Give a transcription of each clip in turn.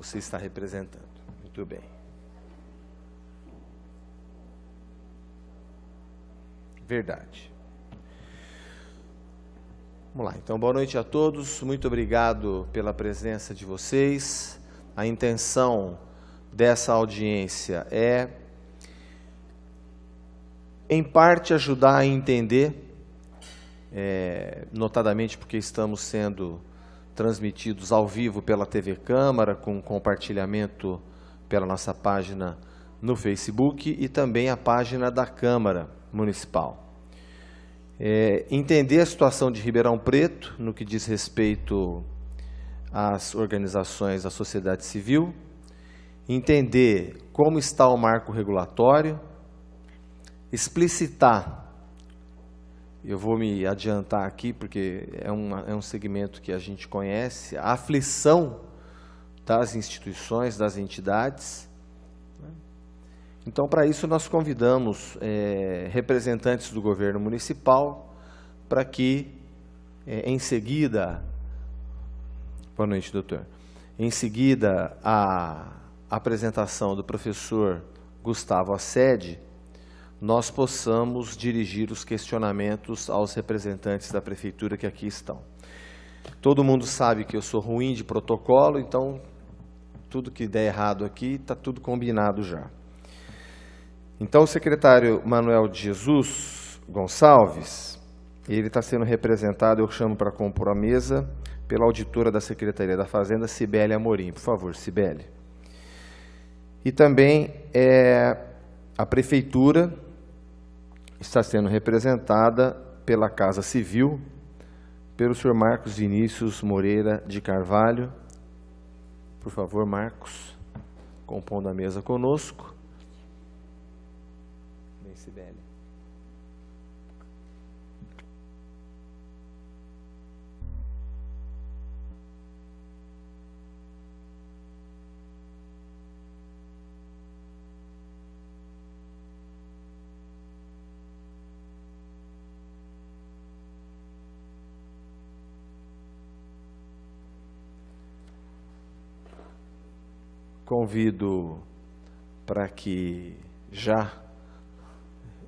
você está representando. Muito bem. Verdade. Vamos lá, então, boa noite a todos, muito obrigado pela presença de vocês. A intenção dessa audiência é, em parte, ajudar a entender, notadamente porque estamos sendo transmitidos ao vivo pela TV Câmara, com compartilhamento pela nossa página no Facebook e também a página da Câmara Municipal. Entender a situação de Ribeirão Preto, no que diz respeito às organizações da sociedade civil, entender como está o marco regulatório, explicitar, eu vou me adiantar aqui porque é um segmento que a gente conhece, a aflição das instituições, das entidades. Então, para isso, nós convidamos representantes do governo municipal para que, em seguida, boa noite, doutor, em seguida a apresentação do professor Gustavo Assede, nós possamos dirigir os questionamentos aos representantes da prefeitura que aqui estão. Todo mundo sabe que eu sou ruim de protocolo, então tudo que der errado aqui está tudo combinado já. Então, o secretário Manuel de Jesus Gonçalves, ele está sendo representado, eu chamo para compor a mesa, pela auditora da Secretaria da Fazenda, Cibele Amorim. Por favor, Cibele. E também a Prefeitura está sendo representada pela Casa Civil, pelo senhor Marcos Vinícius Moreira de Carvalho. Por favor, Marcos, compondo a mesa conosco. Cibele. Convido para que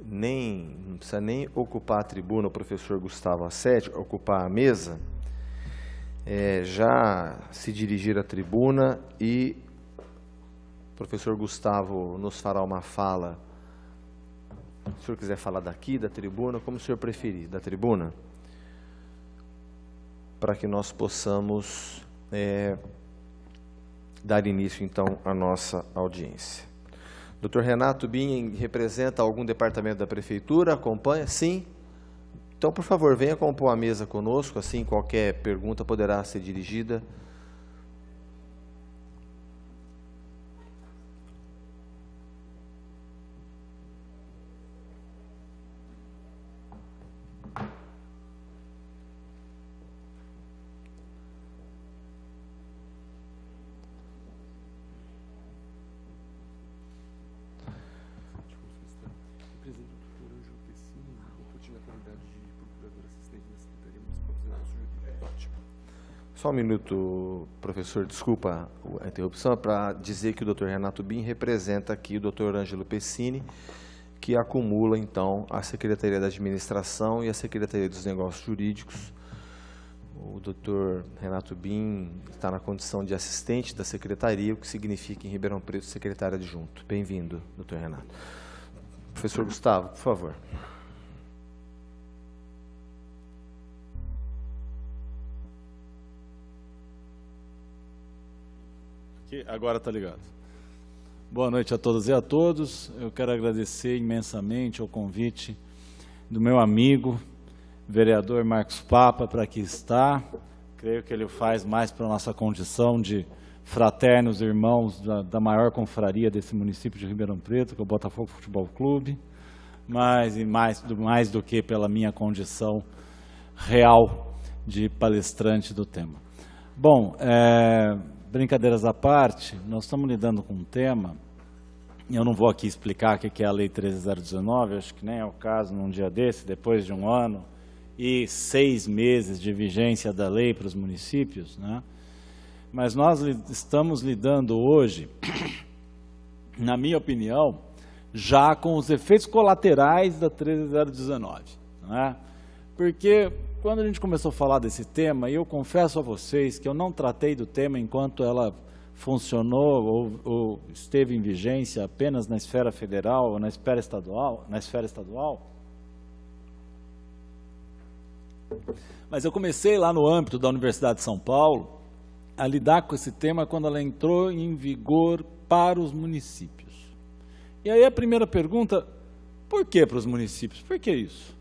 não precisa nem ocupar a tribuna, o professor Gustavo Assede, ocupar a mesa, já se dirigir à tribuna e o professor Gustavo nos fará uma fala. Se o senhor quiser falar daqui, da tribuna, como o senhor preferir, da tribuna, para que nós possamos dar início, então, à nossa audiência. Dr. Renato Bin representa algum departamento da Prefeitura? Acompanha? Sim? Então, por favor, venha compor a mesa conosco, assim qualquer pergunta poderá ser dirigida. Só um minuto, professor, desculpa a interrupção, para dizer que o Dr. Renato Bin representa aqui o Dr. Ângelo Pessini, que acumula, então, a Secretaria da Administração e a Secretaria dos Negócios Jurídicos. O Dr. Renato Bin está na condição de assistente da Secretaria, o que significa, em Ribeirão Preto, secretário adjunto. Bem-vindo, Dr. Renato. Professor Gustavo, por favor. Agora está ligado. Boa noite a todas e a todos. Eu quero agradecer imensamente o convite do meu amigo, vereador Marcos Papa, para aqui estar. Creio que ele faz mais para a nossa condição de fraternos irmãos da maior confraria desse município de Ribeirão Preto, que é o Botafogo Futebol Clube, mas mais do que pela minha condição real de palestrante do tema. Bom, brincadeiras à parte, nós estamos lidando com um tema, eu não vou aqui explicar o que é a Lei 13.019, acho que nem é o caso num dia desse, depois de 1 ano e 6 meses de vigência da lei para os municípios, né? mas nós estamos lidando hoje, na minha opinião, já com os efeitos colaterais da 13019, né? Porque quando a gente começou a falar desse tema, e eu confesso a vocês que eu não tratei do tema enquanto ela funcionou ou esteve em vigência apenas na esfera federal ou na esfera estadual, mas eu comecei lá no âmbito da Universidade de São Paulo a lidar com esse tema quando ela entrou em vigor para os municípios. E aí a primeira pergunta, por que para os municípios? Por que isso?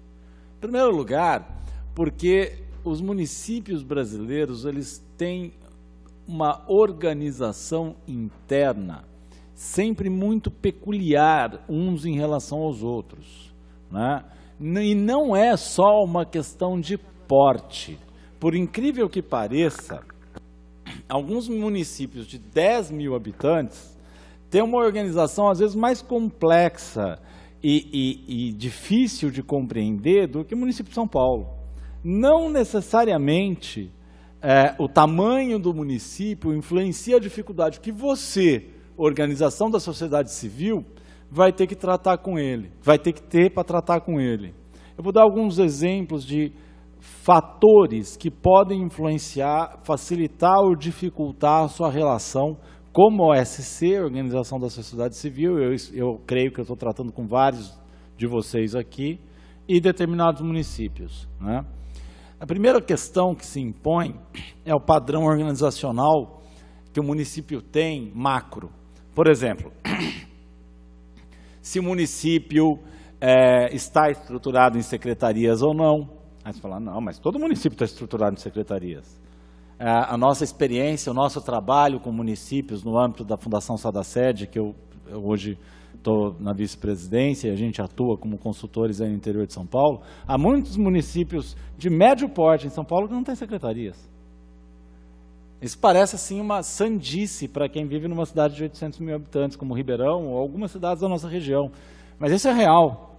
Em primeiro lugar, porque os municípios brasileiros, eles têm uma organização interna sempre muito peculiar uns em relação aos outros, né? E não é só uma questão de porte. Por incrível que pareça, alguns municípios de 10 mil habitantes têm uma organização às vezes mais complexa e difícil de compreender do que o município de São Paulo. Não necessariamente o tamanho do município influencia a dificuldade que você, organização da sociedade civil, vai ter que tratar com ele, vai ter que ter para tratar com ele. Eu vou dar alguns exemplos de fatores que podem influenciar, facilitar ou dificultar a sua relação como OSC, Organização da Sociedade Civil, eu creio que eu estou tratando com vários de vocês aqui, e determinados municípios, né? A primeira questão que se impõe é o padrão organizacional que o município tem macro. Por exemplo, se o município está estruturado em secretarias ou não. Aí você fala, não, mas todo município está estruturado em secretarias. A nossa experiência, o nosso trabalho com municípios no âmbito da Fundação Sadaced, que eu hoje estou na vice-presidência e a gente atua como consultores aí no interior de São Paulo, há muitos municípios de médio porte em São Paulo que não têm secretarias. Isso parece assim uma sandice para quem vive numa cidade de 800 mil habitantes, como Ribeirão ou algumas cidades da nossa região. Mas isso é real.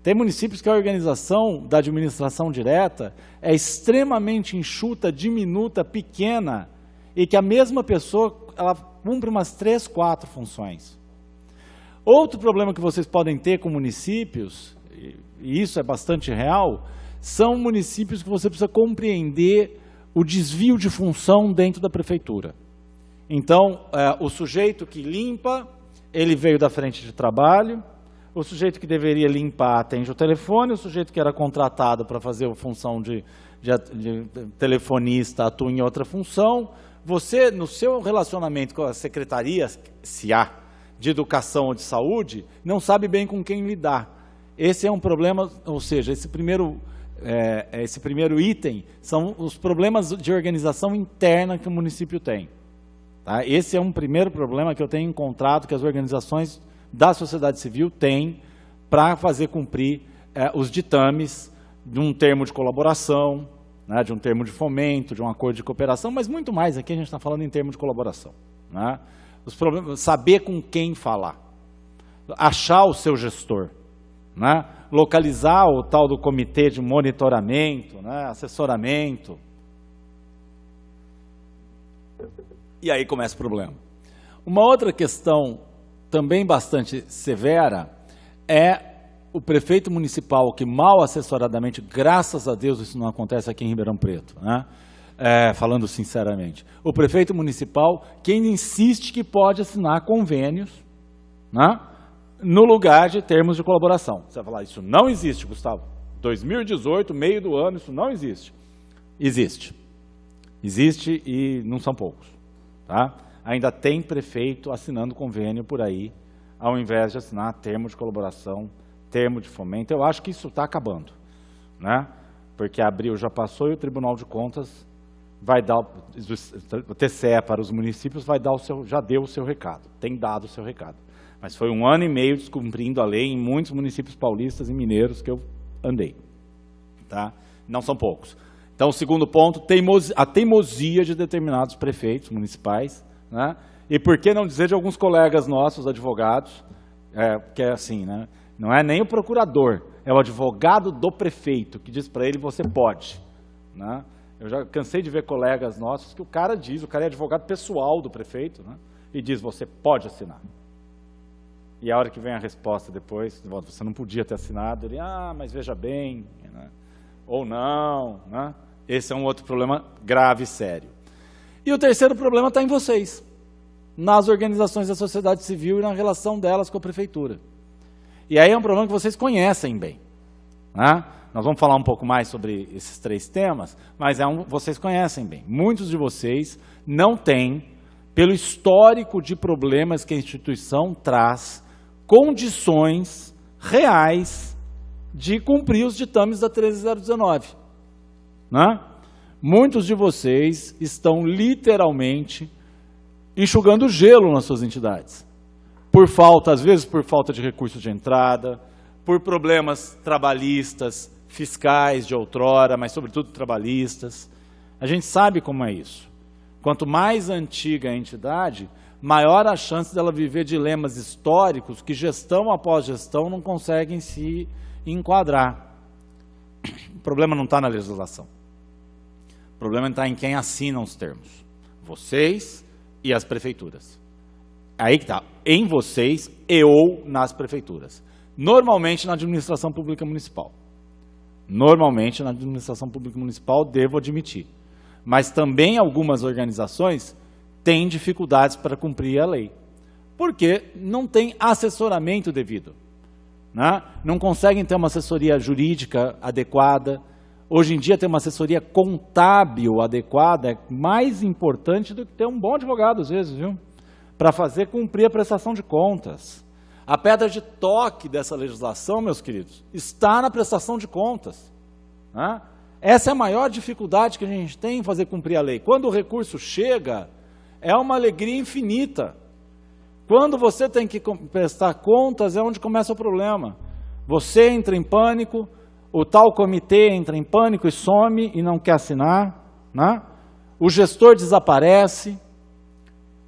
Tem municípios que a organização da administração direta é extremamente enxuta, diminuta, pequena, e que a mesma pessoa ela cumpre umas 3, 4 funções. Outro problema que vocês podem ter com municípios, e isso é bastante real, são municípios que você precisa compreender o desvio de função dentro da prefeitura. Então, o sujeito que limpa, ele veio da frente de trabalho, o sujeito que deveria limpar atende o telefone, o sujeito que era contratado para fazer a função de telefonista atua em outra função. Você, no seu relacionamento com a secretaria, se há, de educação ou de saúde, não sabe bem com quem lidar. Esse é um problema, ou seja, esse primeiro item são os problemas de organização interna que o município tem. Tá? Esse é um primeiro problema que eu tenho encontrado que as organizações da sociedade civil têm para fazer cumprir os ditames de um termo de colaboração, né, de um termo de fomento, de um acordo de cooperação, mas muito mais aqui a gente está falando em termos de colaboração, né? Os problemas, saber com quem falar, achar o seu gestor, né? Localizar o tal do comitê de monitoramento, né? Assessoramento. E aí começa o problema. Uma outra questão também bastante severa é o prefeito municipal que mal assessoradamente, graças a Deus isso não acontece aqui em Ribeirão Preto, né? Falando sinceramente, o prefeito municipal que ainda insiste que pode assinar convênios, né, no lugar de termos de colaboração. Você vai falar, isso não existe, Gustavo. 2018, meio do ano, isso não existe. Existe. Existe e não são poucos. Tá? Ainda tem prefeito assinando convênio por aí, ao invés de assinar termo de colaboração, termo de fomento. Eu acho que isso está acabando, né? Porque abril já passou e o Tribunal de Contas vai dar, o TCE para os municípios vai dar já deu o seu recado, tem dado o seu recado. Mas foi 1 ano e meio descumprindo a lei em muitos municípios paulistas e mineiros que eu andei. Tá? Não são poucos. Então, o segundo ponto, a teimosia de determinados prefeitos municipais, né? E por que não dizer de alguns colegas nossos, advogados, que é assim, né? Não é nem o procurador, é o advogado do prefeito que diz para ele, você pode, né? Eu já cansei de ver colegas nossos que o cara é advogado pessoal do prefeito, né? E diz, você pode assinar. E a hora que vem a resposta depois, você não podia ter assinado, ele, mas veja bem, né? Ou não, né? Esse é um outro problema grave e sério. E o terceiro problema está em vocês, nas organizações da sociedade civil e na relação delas com a prefeitura. E aí é um problema que vocês conhecem bem, né? Nós vamos falar um pouco mais sobre esses 3 temas, mas vocês conhecem bem. Muitos de vocês não têm, pelo histórico de problemas que a instituição traz, condições reais de cumprir os ditames da 13019. Né? Muitos de vocês estão literalmente enxugando gelo nas suas entidades. Por falta, às vezes por falta de recursos de entrada, por problemas trabalhistas, fiscais de outrora, mas sobretudo trabalhistas. A gente sabe como é isso. Quanto mais antiga a entidade, maior a chance dela viver dilemas históricos que gestão após gestão não conseguem se enquadrar. O problema não está na legislação. O problema está em quem assina os termos. Vocês e as prefeituras. Aí que está. Em vocês e ou nas prefeituras. Normalmente na administração pública municipal. Normalmente na administração pública municipal, devo admitir. Mas também algumas organizações têm dificuldades para cumprir a lei. Porque não tem assessoramento devido. Né? Não conseguem ter uma assessoria jurídica adequada. Hoje em dia ter uma assessoria contábil adequada é mais importante do que ter um bom advogado, às vezes, viu? Para fazer cumprir a prestação de contas. A pedra de toque dessa legislação, meus queridos, está na prestação de contas. Né? Essa é a maior dificuldade que a gente tem em fazer cumprir a lei. Quando o recurso chega, é uma alegria infinita. Quando você tem que prestar contas, é onde começa o problema. Você entra em pânico, o tal comitê entra em pânico e some e não quer assinar. Né? O gestor desaparece,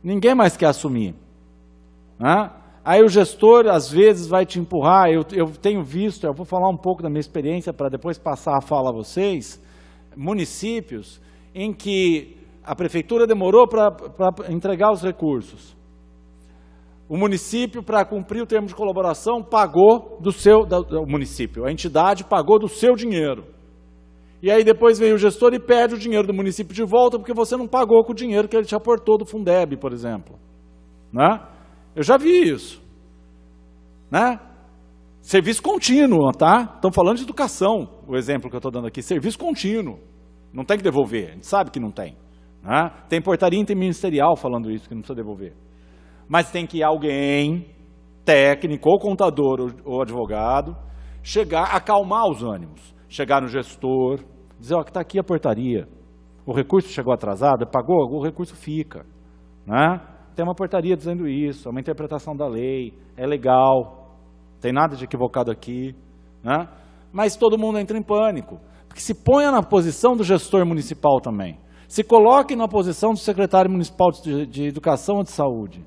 ninguém mais quer assumir. Né? Aí o gestor, às vezes, vai te empurrar. Eu tenho visto, eu vou falar um pouco da minha experiência para depois passar a fala a vocês, municípios em que a prefeitura demorou para entregar os recursos. O município, para cumprir o termo de colaboração, pagou o município, a entidade pagou do seu dinheiro. E aí depois vem o gestor e pede o dinheiro do município de volta porque você não pagou com o dinheiro que ele te aportou do Fundeb, por exemplo. Né? Eu já vi isso. Né? Serviço contínuo, tá? Estão falando de educação, o exemplo que eu estou dando aqui. Serviço contínuo. Não tem que devolver, a gente sabe que não tem. Né? Tem portaria interministerial falando isso, que não precisa devolver. Mas tem que alguém, técnico, ou contador, ou advogado, chegar, acalmar os ânimos. Chegar no gestor, dizer, ó, que está aqui a portaria. O recurso chegou atrasado, pagou, o recurso fica. Né? Tem uma portaria dizendo isso, é uma interpretação da lei, é legal, tem nada de equivocado aqui. Né? Mas todo mundo entra em pânico, porque se ponha na posição do gestor municipal também. Se coloque na posição do secretário municipal de Educação ou de Saúde.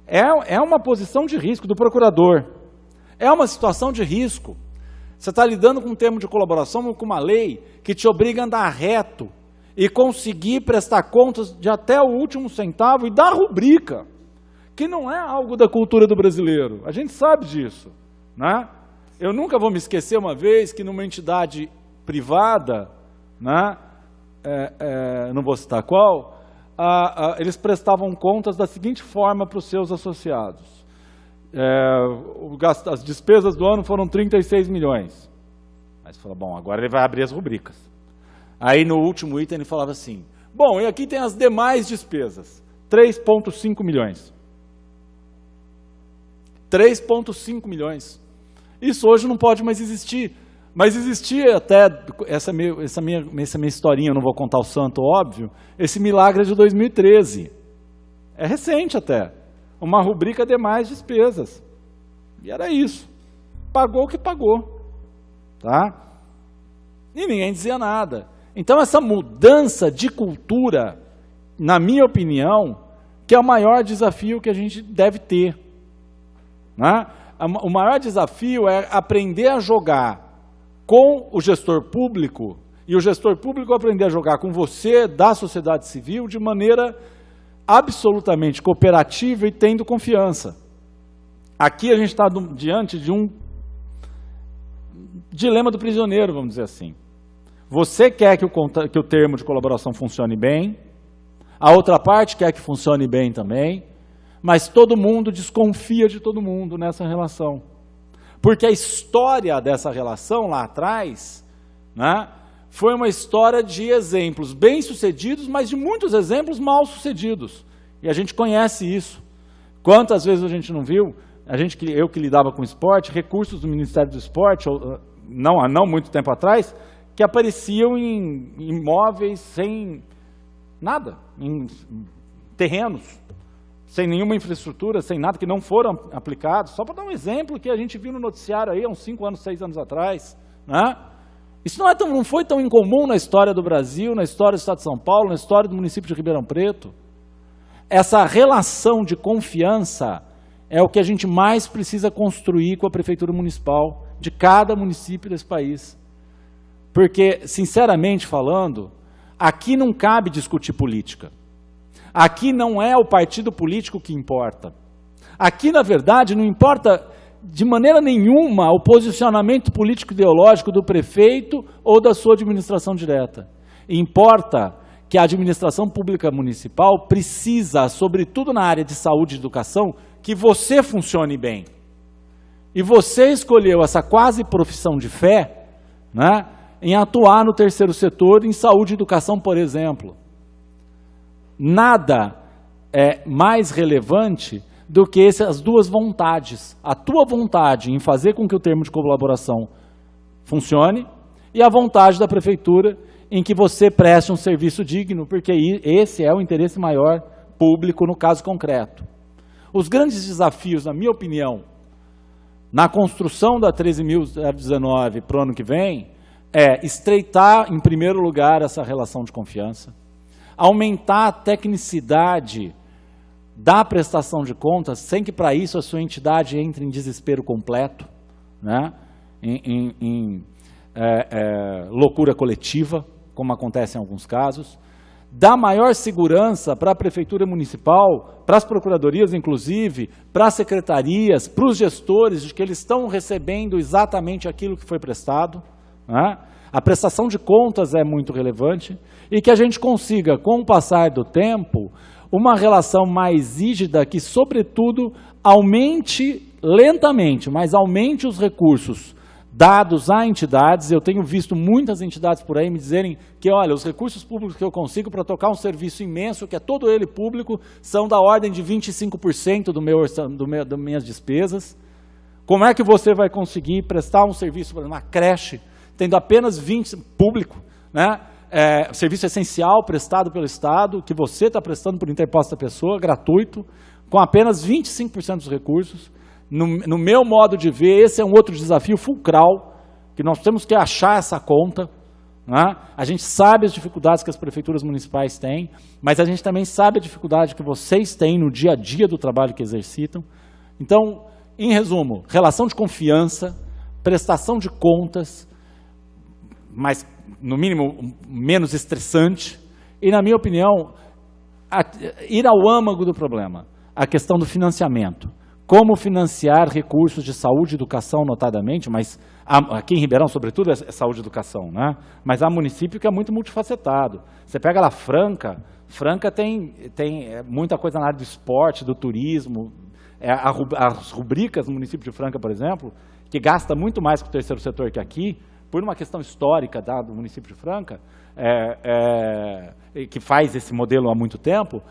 É uma posição de risco, do procurador. É uma situação de risco. Você está lidando com um termo de colaboração, com uma lei que te obriga a andar reto e conseguir prestar contas de até o último centavo e dar rubrica, que não é algo da cultura do brasileiro. A gente sabe disso. Né? Eu nunca vou me esquecer uma vez que numa entidade privada, né, não vou citar qual, eles prestavam contas da seguinte forma para os seus associados. As despesas do ano foram 36 milhões. Aí você fala, bom, agora ele vai abrir as rubricas. Aí no último item ele falava assim, bom, e aqui tem as demais despesas, 3,5 milhões. 3,5 milhões. Isso hoje não pode mais existir. Mas existia até, essa minha historinha, eu não vou contar o santo, óbvio, esse milagre é de 2013. É recente até. Uma rubrica de mais despesas. E era isso. Pagou o que pagou. Tá? E ninguém dizia nada. Então essa mudança de cultura, na minha opinião, que é o maior desafio que a gente deve ter. Né? O maior desafio é aprender a jogar com o gestor público E o gestor público aprender a jogar com você, da sociedade civil, de maneira absolutamente cooperativa e tendo confiança. Aqui a gente está diante de um dilema do prisioneiro, vamos dizer assim. Você quer que o termo de colaboração funcione bem, a outra parte quer que funcione bem também, mas todo mundo desconfia de todo mundo nessa relação. Porque a história dessa relação lá atrás, né, foi uma história de exemplos bem-sucedidos, mas de muitos exemplos mal-sucedidos. E a gente conhece isso. Quantas vezes a gente não viu, eu que lidava com esporte, recursos do Ministério do Esporte, há não muito tempo atrás, que apareciam em imóveis sem nada, em terrenos, sem nenhuma infraestrutura, sem nada, que não foram aplicados. Só para dar um exemplo que a gente viu no noticiário aí há uns 5 anos, 6 anos atrás, né? Isso não foi tão incomum na história do Brasil, na história do Estado de São Paulo, na história do município de Ribeirão Preto. Essa relação de confiança é o que a gente mais precisa construir com a Prefeitura Municipal de cada município desse país. Porque, sinceramente falando, aqui não cabe discutir política. Aqui não é o partido político que importa. Aqui, na verdade, não importa de maneira nenhuma o posicionamento político-ideológico do prefeito ou da sua administração direta. Importa que a administração pública municipal precisa, sobretudo na área de saúde e educação, que você funcione bem. E você escolheu essa quase profissão de fé, né, em atuar no terceiro setor, em saúde e educação, por exemplo. Nada é mais relevante do que essas duas vontades. A tua vontade em fazer com que o termo de colaboração funcione e a vontade da prefeitura em que você preste um serviço digno, porque esse é o interesse maior público no caso concreto. Os grandes desafios, na minha opinião, na construção da 13.019 para o ano que vem, é estreitar, em primeiro lugar, essa relação de confiança, aumentar a tecnicidade da prestação de contas, sem que para isso a sua entidade entre em desespero completo, né? em loucura coletiva, como acontece em alguns casos, dar maior segurança para a Prefeitura Municipal, para as procuradorias inclusive, para as secretarias, para os gestores, de que eles estão recebendo exatamente aquilo que foi prestado, né? A prestação de contas é muito relevante e que a gente consiga, com o passar do tempo, uma relação mais rígida que, sobretudo, aumente lentamente, mas aumente os recursos dados a entidades. Eu tenho visto muitas entidades por aí me dizerem que, olha, os recursos públicos que eu consigo para tocar um serviço imenso, que é todo ele público, são da ordem de 25% das minhas despesas. Como é que você vai conseguir prestar um serviço para uma creche, tendo apenas 20% público, né? Serviço essencial prestado pelo Estado, que você está prestando por interposta pessoa, gratuito, com apenas 25% dos recursos. No meu modo de ver, esse é um outro desafio fulcral, que nós temos que achar essa conta, né? A gente sabe as dificuldades que as prefeituras municipais têm, mas a gente também sabe a dificuldade que vocês têm no dia a dia do trabalho que exercitam. Então, em resumo, relação de confiança, prestação de contas, mas, no mínimo, menos estressante, e, na minha opinião, ir ao âmago do problema, a questão do financiamento. Como financiar recursos de saúde e educação, notadamente, mas aqui em Ribeirão, sobretudo, é saúde e educação, né? Mas há município que é muito multifacetado. Você pega lá Franca tem muita coisa na área do esporte, do turismo. As rubricas do município de Franca, por exemplo, que gasta muito mais que o terceiro setor que aqui, por uma questão histórica do município de Franca, que faz esse modelo há muito tempo,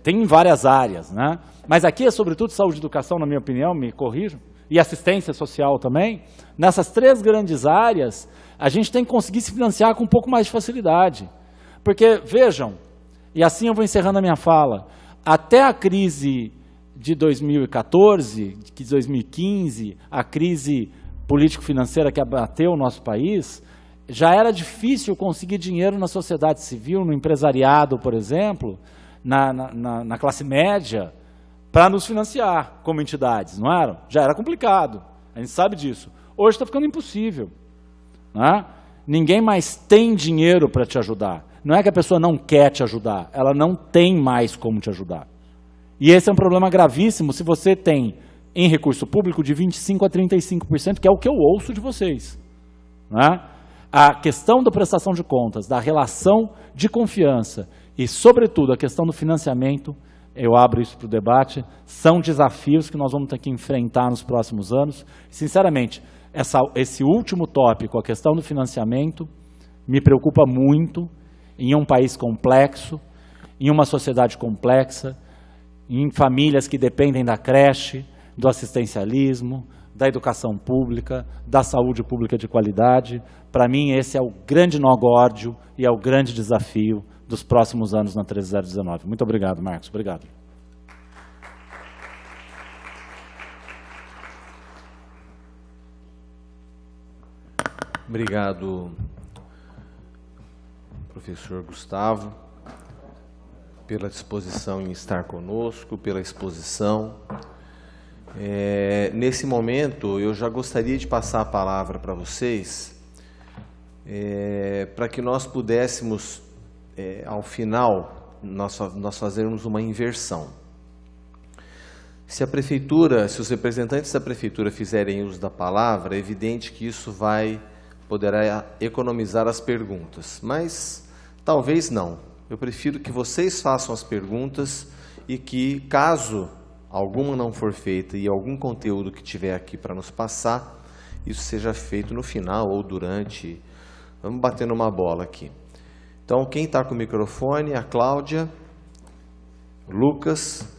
tem em várias áreas, né? Mas aqui é sobretudo saúde e educação, na minha opinião, me corrijam, e assistência social também. Nessas 3 grandes áreas, a gente tem que conseguir se financiar com um pouco mais de facilidade. Porque, vejam, e assim eu vou encerrando a minha fala, até a crise de 2014, de 2015, a crise político-financeira que abateu o nosso país, já era difícil conseguir dinheiro na sociedade civil, no empresariado, por exemplo, na classe média, para nos financiar como entidades, não era? Já era complicado, a gente sabe disso. Hoje está ficando impossível, né? Ninguém mais tem dinheiro para te ajudar. Não é que a pessoa não quer te ajudar, ela não tem mais como te ajudar. E esse é um problema gravíssimo se você tem, em recurso público, de 25% a 35%, que é o que eu ouço de vocês. Não é? A questão da prestação de contas, da relação de confiança e, sobretudo, a questão do financiamento, eu abro isso para o debate, são desafios que nós vamos ter que enfrentar nos próximos anos. Sinceramente, esse último tópico, a questão do financiamento, me preocupa muito em um país complexo, em uma sociedade complexa, em famílias que dependem da creche, do assistencialismo, da educação pública, da saúde pública de qualidade. Para mim, esse é o grande nó górdio e é o grande desafio dos próximos anos na 13019. Muito obrigado, Marcos. Obrigado. Obrigado, professor Gustavo, pela disposição em estar conosco, pela exposição. Nesse momento, eu já gostaria de passar a palavra para vocês, para que nós pudéssemos, ao final, nós fazermos uma inversão. Se a prefeitura, se os representantes da prefeitura fizerem uso da palavra, é evidente que isso poderá economizar as perguntas, mas talvez não. Eu prefiro que vocês façam as perguntas e que, caso alguma não for feita e algum conteúdo que tiver aqui para nos passar, isso seja feito no final ou durante. Vamos bater numa bola aqui. Então, quem está com o microfone, a Cláudia, o Lucas.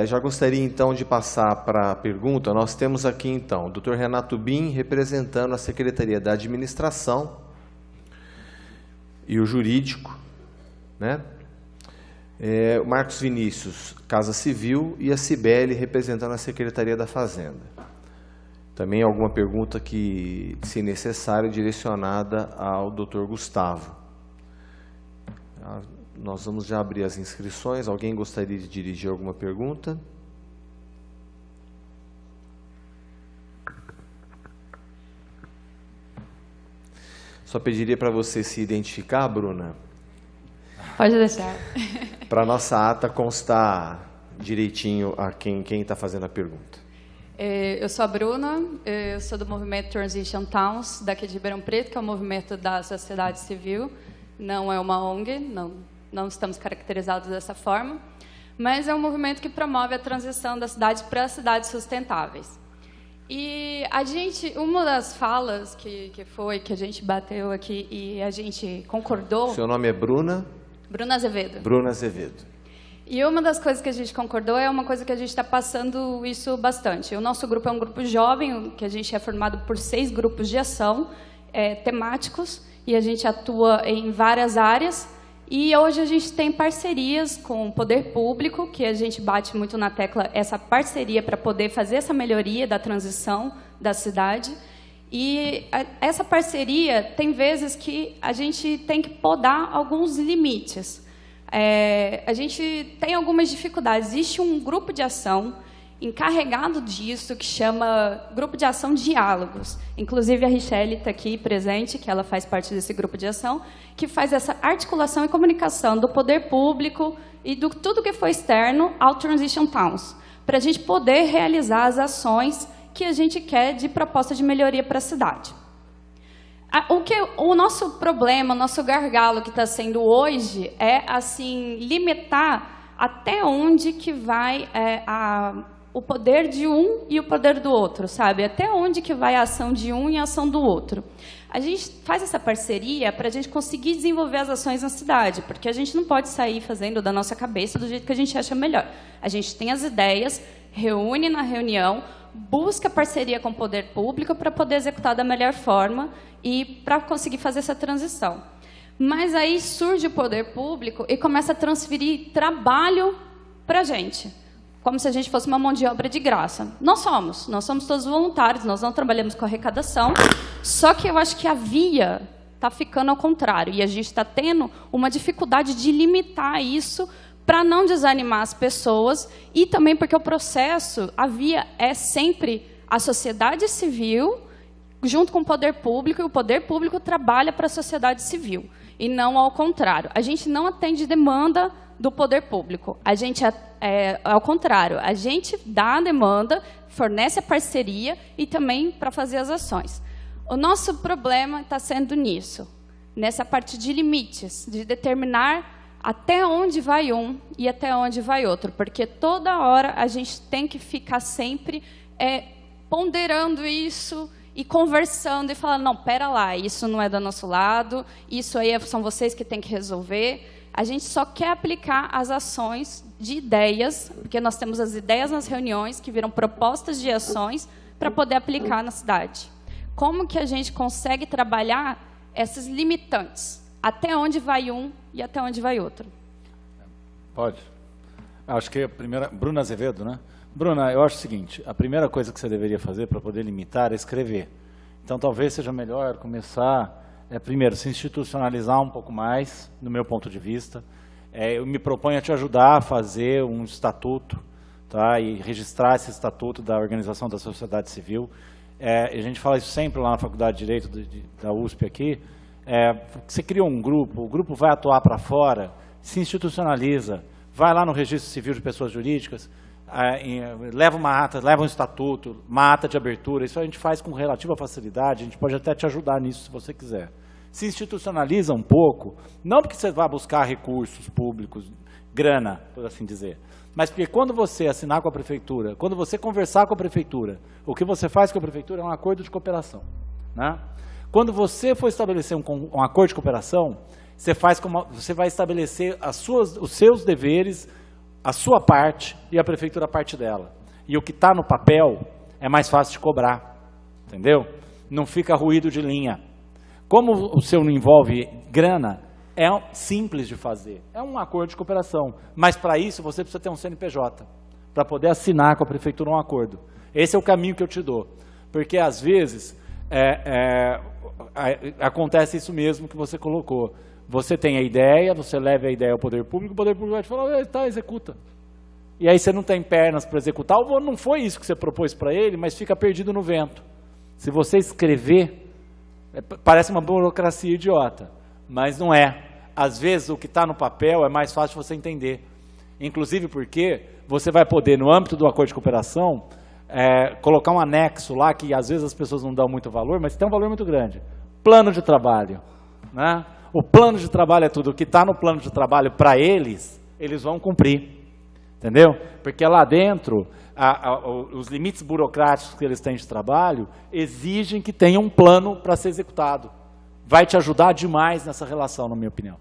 Já gostaria então de passar para a pergunta. Nós temos aqui então o Dr. Renato Bin, representando a Secretaria da Administração e o Jurídico, né? O Marcos Vinícius, Casa Civil, e a Cibele, representando a Secretaria da Fazenda. Também alguma pergunta que, se necessário, direcionada ao Dr. Gustavo. Nós vamos já abrir as inscrições. Alguém gostaria de dirigir alguma pergunta? Só pediria para você se identificar, Bruna. Pode deixar. Para a nossa ata constar direitinho a quem está fazendo a pergunta. Eu sou a Bruna, eu sou do movimento Transition Towns, daqui de Ribeirão Preto, que é um movimento da sociedade civil. Não é uma ONG, não estamos caracterizados dessa forma, mas é um movimento que promove a transição da cidade para cidades sustentáveis. E uma das falas que a gente bateu aqui e a gente concordou... Seu nome é Bruna? Bruna Azevedo. Bruna Azevedo. E uma das coisas que a gente concordou é uma coisa que a gente está passando isso bastante. O nosso grupo é um grupo jovem, que a gente é formado por 6 grupos de ação temáticos, e a gente atua em várias áreas. E hoje a gente tem parcerias com o poder público, que a gente bate muito na tecla, essa parceria para poder fazer essa melhoria da transição da cidade. E essa parceria tem vezes que a gente tem que podar alguns limites. A gente tem algumas dificuldades. Existe um grupo de ação encarregado disso, que chama Grupo de Ação Diálogos. Inclusive, a Richelle está aqui presente, que ela faz parte desse grupo de ação, que faz essa articulação e comunicação do poder público e do tudo que foi externo ao Transition Towns, para a gente poder realizar as ações que a gente quer de proposta de melhoria para a cidade. O nosso problema, o nosso gargalo que está sendo hoje é assim limitar até onde que vai o poder de um e o poder do outro, sabe? Até onde que vai a ação de um e a ação do outro. A gente faz essa parceria para a gente conseguir desenvolver as ações na cidade, porque a gente não pode sair fazendo da nossa cabeça do jeito que a gente acha melhor. A gente tem as ideias, reúne na reunião, busca parceria com o poder público para poder executar da melhor forma e para conseguir fazer essa transição. Mas aí surge o poder público e começa a transferir trabalho para a gente, como se a gente fosse uma mão de obra de graça. Nós somos todos voluntários, nós não trabalhamos com arrecadação, só que eu acho que a via está ficando ao contrário, e a gente está tendo uma dificuldade de limitar isso para não desanimar as pessoas, e também porque o processo, a via é sempre a sociedade civil junto com o poder público, e o poder público trabalha para a sociedade civil, e não ao contrário. A gente não atende demanda do poder público. A gente, ao contrário, a gente dá a demanda, fornece a parceria e também para fazer as ações. O nosso problema está sendo nisso, nessa parte de limites, de determinar até onde vai um e até onde vai outro, porque toda hora a gente tem que ficar sempre ponderando isso e conversando e falando, não, pera lá, isso não é do nosso lado, isso aí são vocês que têm que resolver. A gente só quer aplicar as ações de ideias, porque nós temos as ideias nas reuniões, que viram propostas de ações para poder aplicar na cidade. Como que a gente consegue trabalhar esses limitantes? Até onde vai um e até onde vai outro? Pode. Acho que a primeira... Bruna Azevedo, né? Bruna, eu acho o seguinte, a primeira coisa que você deveria fazer para poder limitar é escrever. Então, talvez seja melhor começar... primeiro, se institucionalizar um pouco mais, no meu ponto de vista. Eu me proponho a te ajudar a fazer um estatuto, tá? E registrar esse estatuto da Organização da Sociedade Civil. A gente fala isso sempre lá na Faculdade de Direito da USP aqui. Você cria um grupo, o grupo vai atuar para fora, se institucionaliza, vai lá no Registro Civil de Pessoas Jurídicas, leva uma ata, leva um estatuto, uma ata de abertura. Isso a gente faz com relativa facilidade, a gente pode até te ajudar nisso se você quiser. Se institucionaliza um pouco, não porque você vá buscar recursos públicos, grana, por assim dizer, mas porque quando você assinar com a prefeitura, quando você conversar com a prefeitura, o que você faz com a prefeitura é um acordo de cooperação, né? Quando você for estabelecer um acordo de cooperação, você vai estabelecer os seus deveres, a sua parte e a prefeitura a parte dela. E o que está no papel é mais fácil de cobrar, entendeu? Não fica ruído de linha. Como o seu não envolve grana, é simples de fazer. É um acordo de cooperação. Mas para isso você precisa ter um CNPJ, para poder assinar com a prefeitura um acordo. Esse é o caminho que eu te dou. Porque às vezes acontece isso mesmo que você colocou. Você tem a ideia, você leva a ideia ao poder público, o poder público vai te falar, tá, executa. E aí você não tem pernas para executar, ou não foi isso que você propôs para ele, mas fica perdido no vento. Se você escrever, parece uma burocracia idiota, mas não é. Às vezes o que está no papel é mais fácil de você entender. Inclusive porque você vai poder, no âmbito do acordo de cooperação, colocar um anexo lá, que às vezes as pessoas não dão muito valor, mas tem um valor muito grande. Plano de trabalho, né? O plano de trabalho é tudo. O que está no plano de trabalho para eles vão cumprir. Entendeu? Porque lá dentro, os limites burocráticos que eles têm de trabalho exigem que tenha um plano para ser executado. Vai te ajudar demais nessa relação, na minha opinião.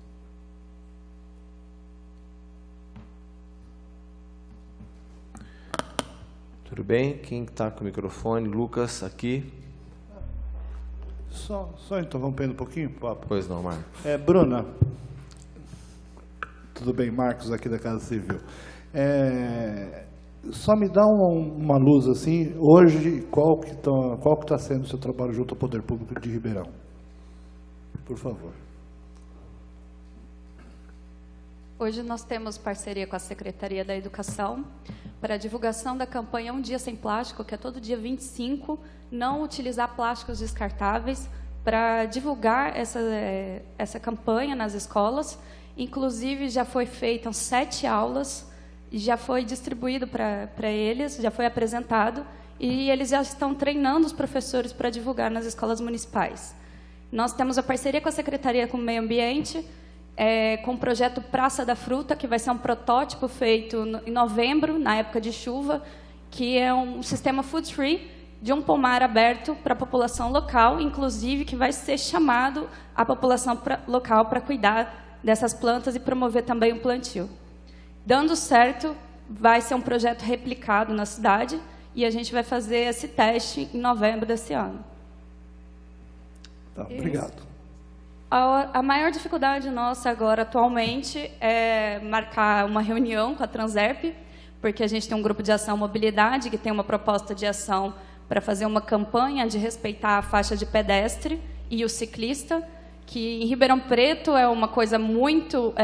Tudo bem? Quem está com o microfone? Lucas, aqui. Só interrompendo um pouquinho, papo. Pois não, Marcos. Bruna, tudo bem, Marcos aqui da Casa Civil. Só me dá uma luz assim, hoje, qual que está sendo o seu trabalho junto ao Poder Público de Ribeirão? Por favor. Hoje nós temos parceria com a Secretaria da Educação para a divulgação da campanha Um Dia Sem Plástico, que é todo dia 25, não utilizar plásticos descartáveis, para divulgar essa campanha nas escolas. Inclusive, já foi feitas 7 aulas, já foi distribuído para eles, já foi apresentado, e eles já estão treinando os professores para divulgar nas escolas municipais. Nós temos a parceria com a Secretaria com o Meio Ambiente, com o projeto Praça da Fruta, que vai ser um protótipo feito em novembro, na época de chuva, que é um sistema food free, de um pomar aberto para a população local, inclusive que vai ser chamado a população local para cuidar dessas plantas e promover também o plantio. Dando certo, vai ser um projeto replicado na cidade e a gente vai fazer esse teste em novembro desse ano. Tá, obrigado. A maior dificuldade nossa agora, atualmente, é marcar uma reunião com a Transerp, porque a gente tem um grupo de ação mobilidade, que tem uma proposta de ação para fazer uma campanha de respeitar a faixa de pedestre e o ciclista, que em Ribeirão Preto é uma coisa muito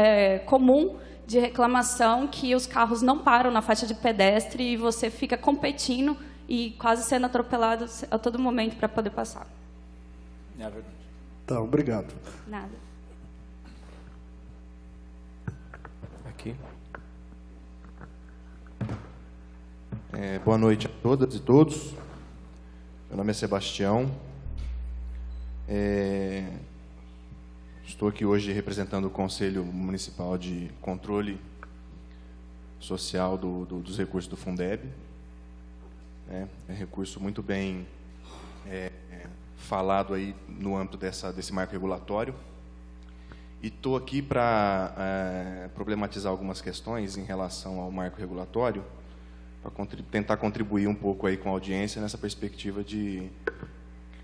comum de reclamação, que os carros não param na faixa de pedestre e você fica competindo e quase sendo atropelado a todo momento para poder passar. É verdade. Tá, obrigado. Nada. Aqui. Boa noite a todas e todos. Meu nome é Sebastião. Estou aqui hoje representando o Conselho Municipal de Controle Social dos recursos do Fundeb. É recurso muito bem falado aí no âmbito desse marco regulatório. E estou aqui para problematizar algumas questões em relação ao marco regulatório, para tentar contribuir um pouco aí com a audiência nessa perspectiva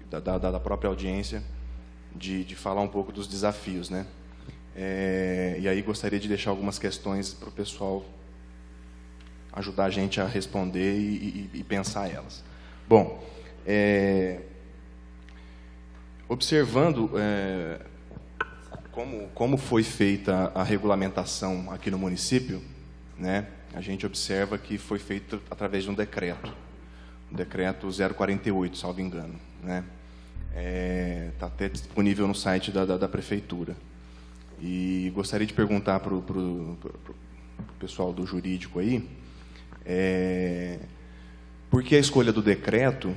da própria audiência, de falar um pouco dos desafios, né? E aí gostaria de deixar algumas questões para o pessoal ajudar a gente a responder e pensar elas. Bom, observando como foi feita a regulamentação aqui no município, né? A gente observa que foi feito através de um decreto, o decreto 048, salvo engano, né? Está até disponível no site da prefeitura. E gostaria de perguntar para o pessoal do jurídico aí, por que a escolha do decreto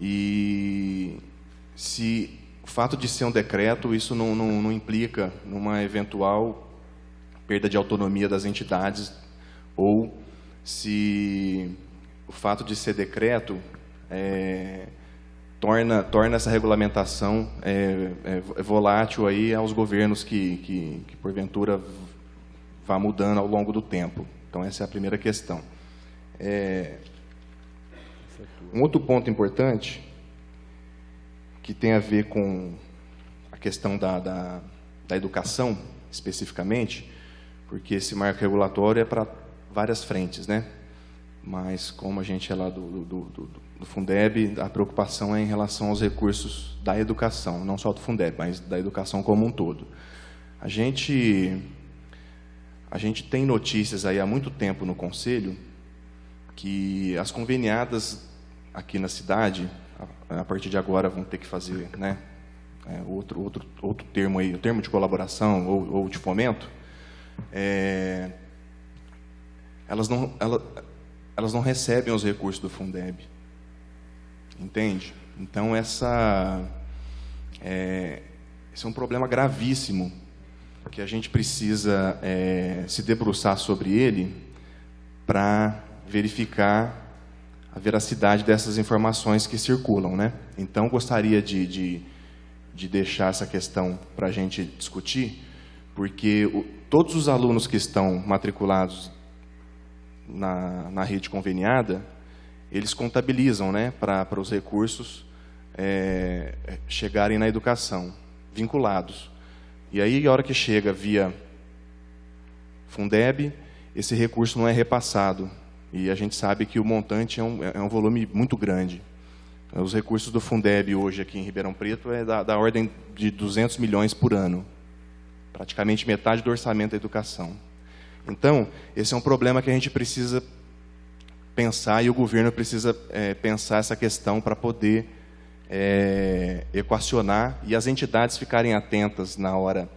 e se o fato de ser um decreto, isso não implica numa eventual perda de autonomia das entidades, ou se o fato de ser decreto torna essa regulamentação volátil aí aos governos que porventura vá mudando ao longo do tempo. Então, essa é a primeira questão. Um outro ponto importante, que tem a ver com a questão da educação, especificamente, porque esse marco regulatório é para várias frentes, né? Mas, como a gente é lá do Fundeb, a preocupação é em relação aos recursos da educação, não só do Fundeb, mas da educação como um todo. A gente tem notícias aí há muito tempo no Conselho que as conveniadas aqui na cidade, a partir de agora, vão ter que fazer, né, outro termo aí, o termo de colaboração ou de fomento, elas não recebem os recursos do Fundeb, entende? Então esse é um problema gravíssimo que a gente precisa se debruçar sobre ele para verificar a veracidade dessas informações que circulam, né? Então gostaria de deixar essa questão para a gente discutir, porque todos os alunos que estão matriculados na rede conveniada, eles contabilizam, né, para os recursos chegarem na educação, vinculados. E aí, a hora que chega via Fundeb, esse recurso não é repassado. E a gente sabe que o montante é um volume muito grande. Os recursos do Fundeb hoje aqui em Ribeirão Preto é da ordem de 200 milhões por ano. Praticamente metade do orçamento da educação. Então, esse é um problema que a gente precisa pensar e o governo precisa pensar essa questão para poder equacionar e as entidades ficarem atentas na hora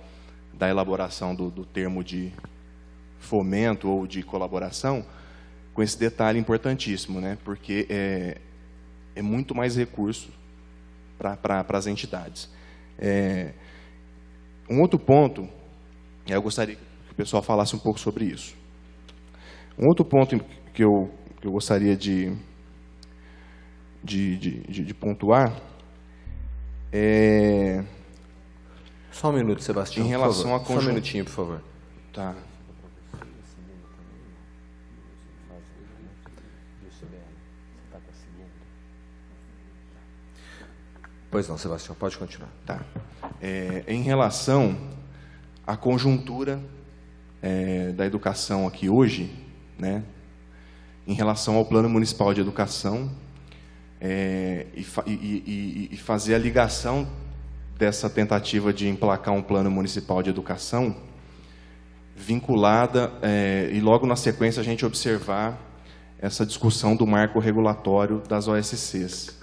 da elaboração do termo de fomento ou de colaboração, com esse detalhe importantíssimo, né? Porque é muito mais recurso para as entidades. Um outro ponto, eu gostaria que o pessoal falasse um pouco sobre isso. Um outro ponto que eu gostaria de pontuar Só um minuto, Sebastião, em relação por favor. Só um minutinho, por favor. Tá. Pois não, Sebastião, pode continuar. Tá. Em relação à conjuntura da educação aqui hoje, né, em relação ao Plano Municipal de Educação, e fazer a ligação dessa tentativa de emplacar um Plano Municipal de Educação vinculada, e logo na sequência a gente observar essa discussão do marco regulatório das OSCs.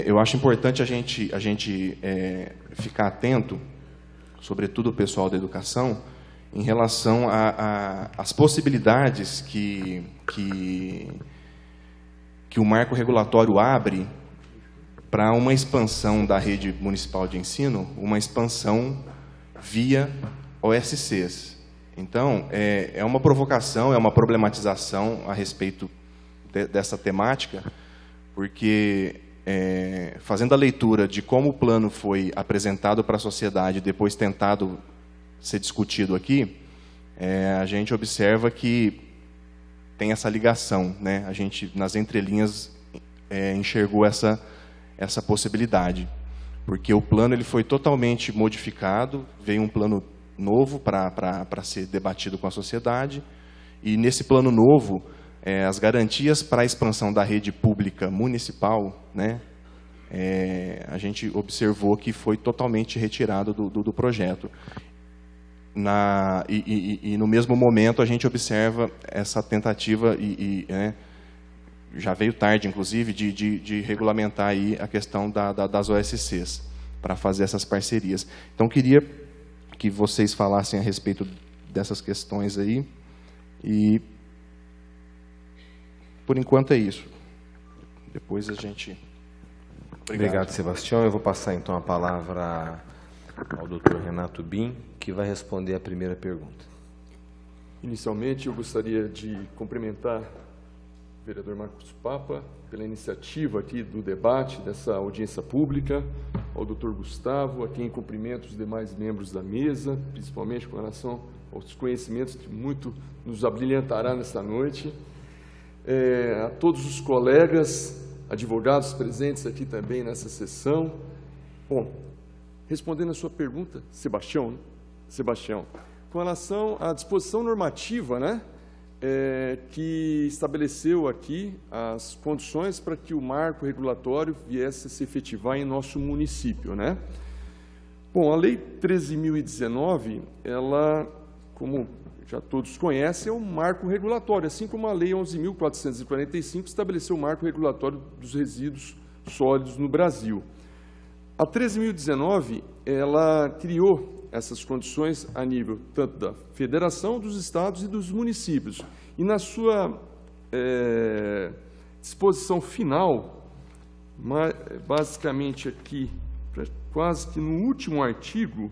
eu acho importante a gente ficar atento, sobretudo o pessoal da educação, em relação às possibilidades que o marco regulatório abre para uma expansão da rede municipal de ensino, uma expansão via OSCs. Então, é uma provocação, é uma problematização a respeito dessa temática, porque, fazendo a leitura de como o plano foi apresentado para a sociedade e depois tentado ser discutido aqui, a gente observa que tem essa ligação, né? A gente, nas entrelinhas, enxergou essa possibilidade, porque o plano ele foi totalmente modificado, veio um plano novo para ser debatido com a sociedade, e nesse plano novo, as garantias para a expansão da rede pública municipal, né, a gente observou que foi totalmente retirado do projeto. E no mesmo momento a gente observa essa tentativa, já veio tarde, inclusive, de regulamentar aí a questão das OSCs, para fazer essas parcerias. Então, queria que vocês falassem a respeito dessas questões aí, e, por enquanto, é isso. Depois a gente... Obrigado, Sebastião. Eu vou passar, então, a palavra ao Dr. Renato Bim, que vai responder a primeira pergunta. Inicialmente, eu gostaria de cumprimentar o vereador Marcos Papa pela iniciativa aqui do debate, dessa audiência pública, ao Dr. Gustavo, a quem cumprimento os demais membros da mesa, principalmente com relação aos conhecimentos que muito nos abrilhantará nesta noite, a todos os colegas, advogados presentes aqui também nessa sessão. Bom, respondendo a sua pergunta, Sebastião, com relação à disposição normativa, né, que estabeleceu aqui as condições para que o marco regulatório viesse a se efetivar em nosso município, né? Bom, a Lei 13.019, ela, como já todos conhecem, é um marco regulatório, assim como a Lei 11.445 estabeleceu o marco regulatório dos resíduos sólidos no Brasil. A 13.019, ela criou essas condições a nível tanto da federação, dos estados e dos municípios. E na sua disposição final, basicamente aqui, quase que no último artigo,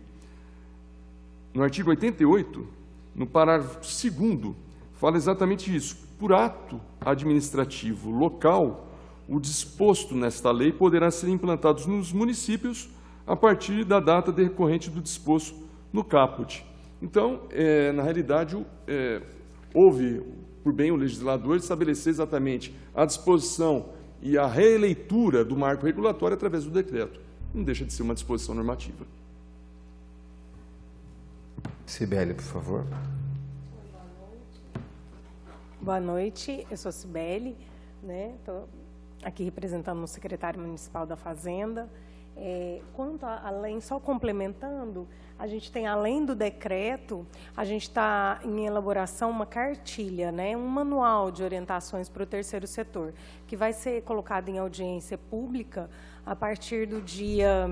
no artigo 88, no parágrafo 2º, fala exatamente isso. Por ato administrativo local, o disposto nesta lei poderá ser implantado nos municípios a partir da data decorrente do disposto no caput. Então, na realidade, houve, por bem o legislador, estabelecer exatamente a disposição e a releitura do marco regulatório através do decreto. Não deixa de ser uma disposição normativa. Cibele, por favor. Boa noite, eu sou Cibele, né? Estou aqui representando o secretário municipal da Fazenda. Quanto além, só complementando, a gente tem, além do decreto, a gente está em elaboração uma cartilha, né, um manual de orientações para o terceiro setor, que vai ser colocado em audiência pública a partir do dia,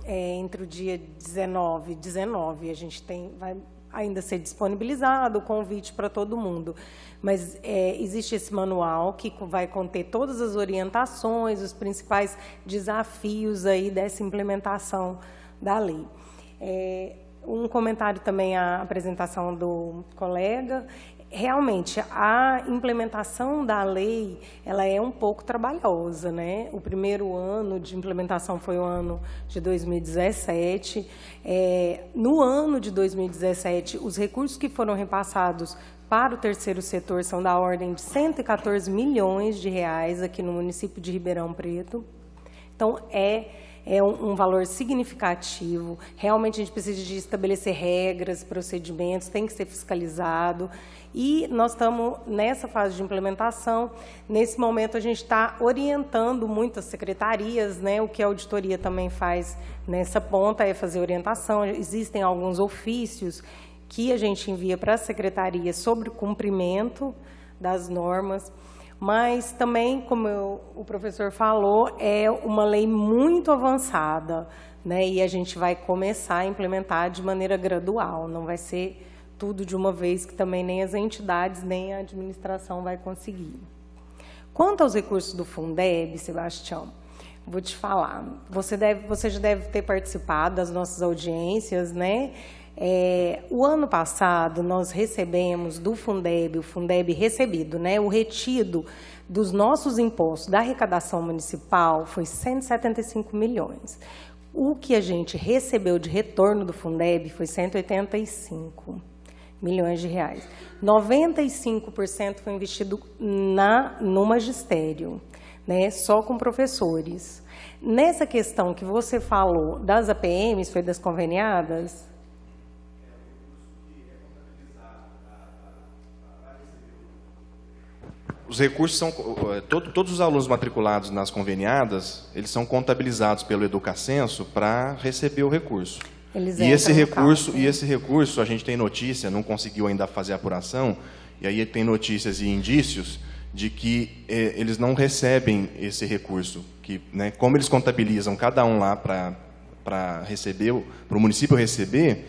entre o dia 19 e 19, a gente vai ainda ser disponibilizado o convite para todo mundo. Mas existe esse manual que vai conter todas as orientações, os principais desafios aí dessa implementação da lei. Um comentário também à apresentação do colega. Realmente, a implementação da lei, ela é um pouco trabalhosa, né? O primeiro ano de implementação foi o ano de 2017. No ano de 2017, os recursos que foram repassados para o terceiro setor são da ordem de 114 milhões de reais aqui no município de Ribeirão Preto. Então, é um valor significativo. Realmente, a gente precisa de estabelecer regras, procedimentos, tem que ser fiscalizado. E nós estamos nessa fase de implementação. Nesse momento, a gente está orientando muitas secretarias, né? O que a auditoria também faz nessa ponta é fazer orientação. Existem alguns ofícios que a gente envia para a secretaria sobre o cumprimento das normas. Mas também, como o professor falou, é uma lei muito avançada, né? E a gente vai começar a implementar de maneira gradual, não vai ser tudo de uma vez, que também nem as entidades, nem a administração vai conseguir. Quanto aos recursos do Fundeb, Sebastião, vou te falar, você já deve ter participado das nossas audiências, né? O ano passado, nós recebemos do Fundeb, o Fundeb recebido, né? O retido dos nossos impostos da arrecadação municipal foi 175 milhões. O que a gente recebeu de retorno do Fundeb foi 185 milhões de reais. 95% foi investido no magistério, né, só com professores. Nessa questão que você falou das APMs, foi das conveniadas? Os recursos são... Todos os alunos matriculados nas conveniadas, eles são contabilizados pelo Educacenso para receber o recurso. E esse recurso, a gente tem notícia, não conseguiu ainda fazer a apuração, e aí tem notícias e indícios de que eles não recebem esse recurso, que, né, como eles contabilizam cada um lá para receber, para o município receber,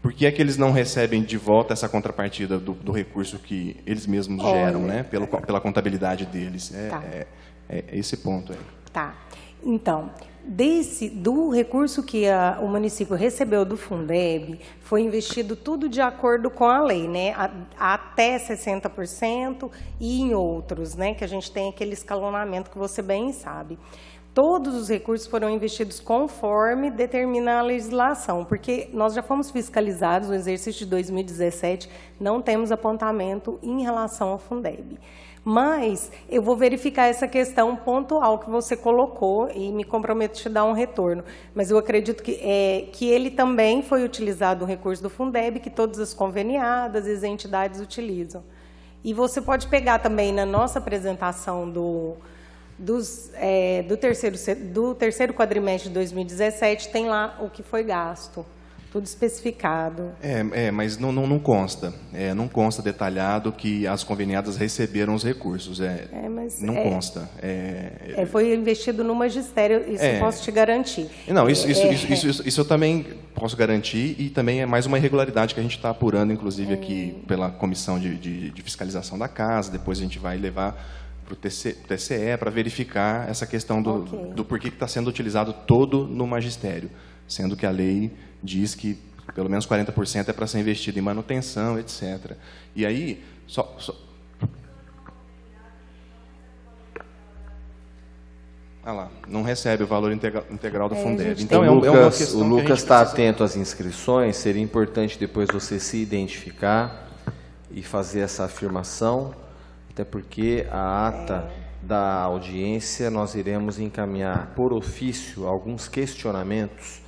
por que é que eles não recebem de volta essa contrapartida do recurso que eles mesmos geram, né, pela contabilidade deles? É esse ponto aí. Tá. Então, do recurso que o município recebeu do Fundeb, foi investido tudo de acordo com a lei, né? Até 60% e em outros, né? Que a gente tem aquele escalonamento que você bem sabe. Todos os recursos foram investidos conforme determina a legislação, porque nós já fomos fiscalizados no exercício de 2017, não temos apontamento em relação ao Fundeb. Mas eu vou verificar essa questão pontual que você colocou e me comprometo a te dar um retorno. Mas eu acredito que ele também foi utilizado, o recurso do Fundeb, que todas as conveniadas e as entidades utilizam. E você pode pegar também na nossa apresentação do terceiro quadrimestre de 2017, tem lá o que foi gasto. Tudo especificado. Mas não consta. Não consta detalhado que as conveniadas receberam os recursos. Não consta. Foi investido no magistério, isso eu posso te garantir. Não, isso eu também posso garantir, e também é mais uma irregularidade que a gente está apurando, inclusive aqui pela comissão de fiscalização da casa. Depois a gente vai levar para o TCE para verificar essa questão do porquê que está sendo utilizado todo no magistério, sendo que a lei diz que pelo menos 40% é para ser investido em manutenção, etc. E aí, não recebe o valor integral do Fundeb. Então, o Lucas está atento às inscrições, seria importante depois você se identificar e fazer essa afirmação, até porque a ata da audiência nós iremos encaminhar por ofício alguns questionamentos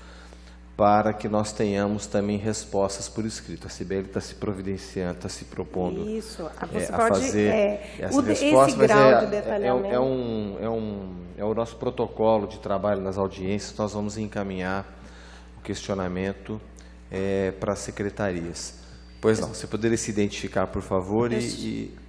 para que nós tenhamos também respostas por escrito. A Cibele está se providenciando, está se propondo a fazer essa resposta, mas é o nosso protocolo de trabalho nas audiências. Nós vamos encaminhar o questionamento para as secretarias. Pois não, você poderia se identificar, por favor,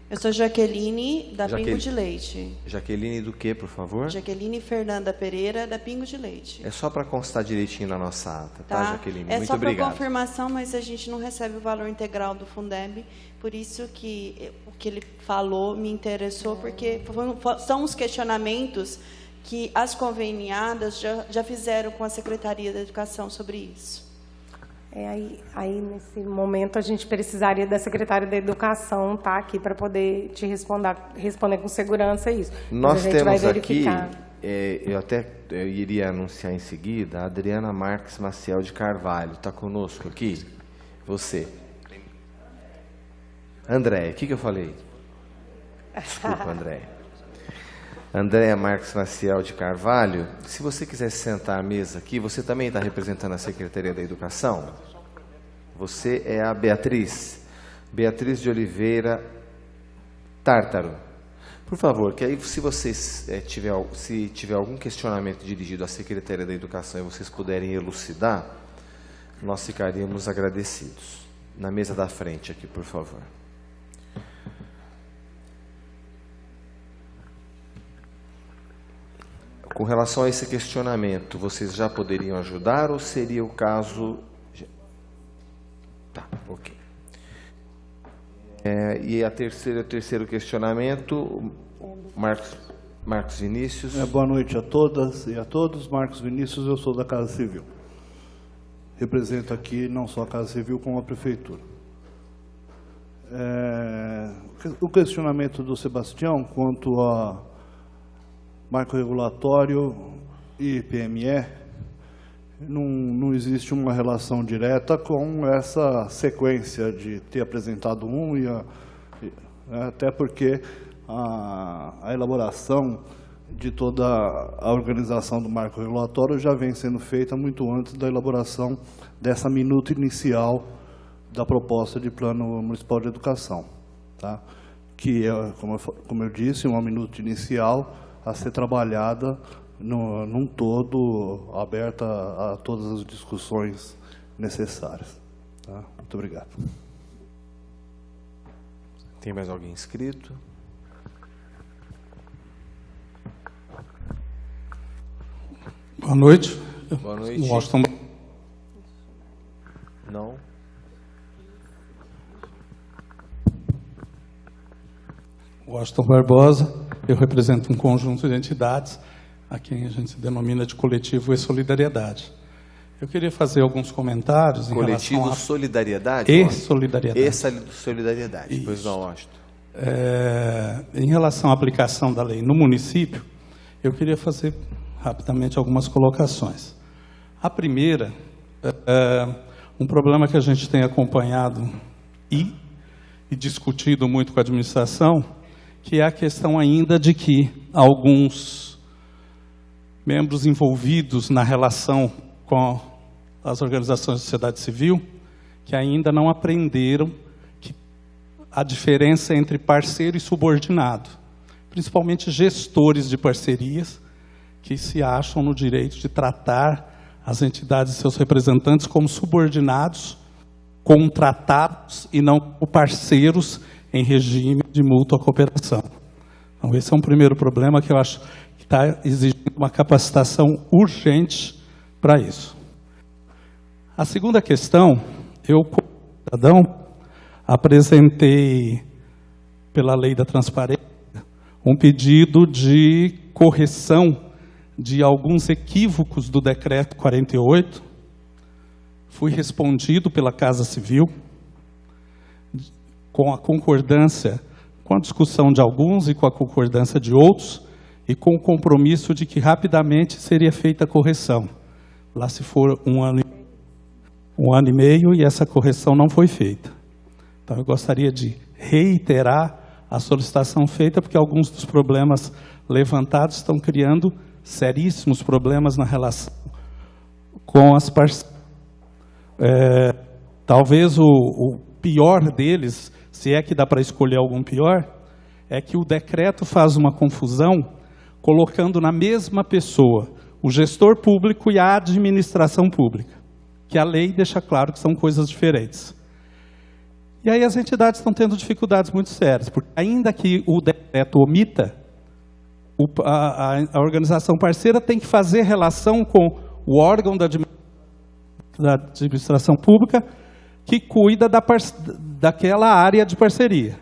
Eu sou Jaqueline, da Pingo de Leite. Jaqueline do que, por favor? Jaqueline Fernanda Pereira, da Pingo de Leite. É só para constar direitinho na nossa ata, tá, Jaqueline? Muito só obrigado. para confirmação, mas a gente não recebe o valor integral do Fundeb, por isso que o que ele falou me interessou, porque são os questionamentos que as conveniadas já fizeram com a Secretaria da Educação sobre isso. Aí, nesse momento, a gente precisaria da secretária da Educação estar aqui para poder te responder com segurança isso. Nós temos aqui, eu iria anunciar em seguida, a Adriana Marques Maciel de Carvalho. Está conosco aqui? Você. André, o que eu falei? Desculpa, André. Andréa Marques Maciel de Carvalho, se você quiser se sentar à mesa aqui, você também está representando a Secretaria da Educação? Você é a Beatriz de Oliveira Tártaro. Por favor, que aí se vocês tiver algum questionamento dirigido à Secretaria da Educação e vocês puderem elucidar, nós ficaríamos agradecidos. Na mesa da frente aqui, por favor. Com relação a esse questionamento, vocês já poderiam ajudar ou seria o caso... Tá, ok. E o terceiro questionamento, Marcos Vinícius. Boa noite a todas e a todos. Marcos Vinícius, eu sou da Casa Civil. Represento aqui não só a Casa Civil, como a Prefeitura. O questionamento do Sebastião quanto a marco regulatório e PME, não existe uma relação direta com essa sequência de ter apresentado até porque a elaboração de toda a organização do marco regulatório já vem sendo feita muito antes da elaboração dessa minuta inicial da proposta de Plano Municipal de Educação, tá? Que é, como eu disse, uma minuta inicial a ser trabalhada num todo, aberta a todas as discussões necessárias. Tá? Muito obrigado. Tem mais alguém inscrito? Boa noite. Boa noite. Washington. Não. Washington Barbosa. Eu represento um conjunto de entidades a quem a gente denomina de coletivo e solidariedade. Eu queria fazer alguns comentários em coletivo relação a... Solidariedade? E solidariedade. Essa solidariedade, pois não, Washington. Em relação à aplicação da lei no município, eu queria fazer rapidamente algumas colocações. A primeira, um problema que a gente tem acompanhado e discutido muito com a administração, que é a questão ainda de que alguns membros envolvidos na relação com as organizações da sociedade civil, que ainda não aprenderam a diferença entre parceiro e subordinado, principalmente gestores de parcerias, que se acham no direito de tratar as entidades e seus representantes como subordinados, contratados e não como parceiros em regime de mútua cooperação. Então, esse é um primeiro problema que eu acho que está exigindo uma capacitação urgente para isso. A segunda questão, eu, como cidadão, apresentei, pela lei da transparência, um pedido de correção de alguns equívocos do decreto 48. Fui respondido pela Casa Civil, com a concordância, com a discussão de alguns e com a concordância de outros, e com o compromisso de que rapidamente seria feita a correção. Lá se for um ano e meio, e essa correção não foi feita. Então eu gostaria de reiterar a solicitação feita, porque alguns dos problemas levantados estão criando seríssimos problemas na relação com as parcerias. Talvez o pior deles, se é que dá para escolher algum pior, é que o decreto faz uma confusão colocando na mesma pessoa o gestor público e a administração pública, que a lei deixa claro que são coisas diferentes. E aí as entidades estão tendo dificuldades muito sérias, porque ainda que o decreto omita, a organização parceira tem que fazer relação com o órgão da administração pública que cuida daquela área de parceria.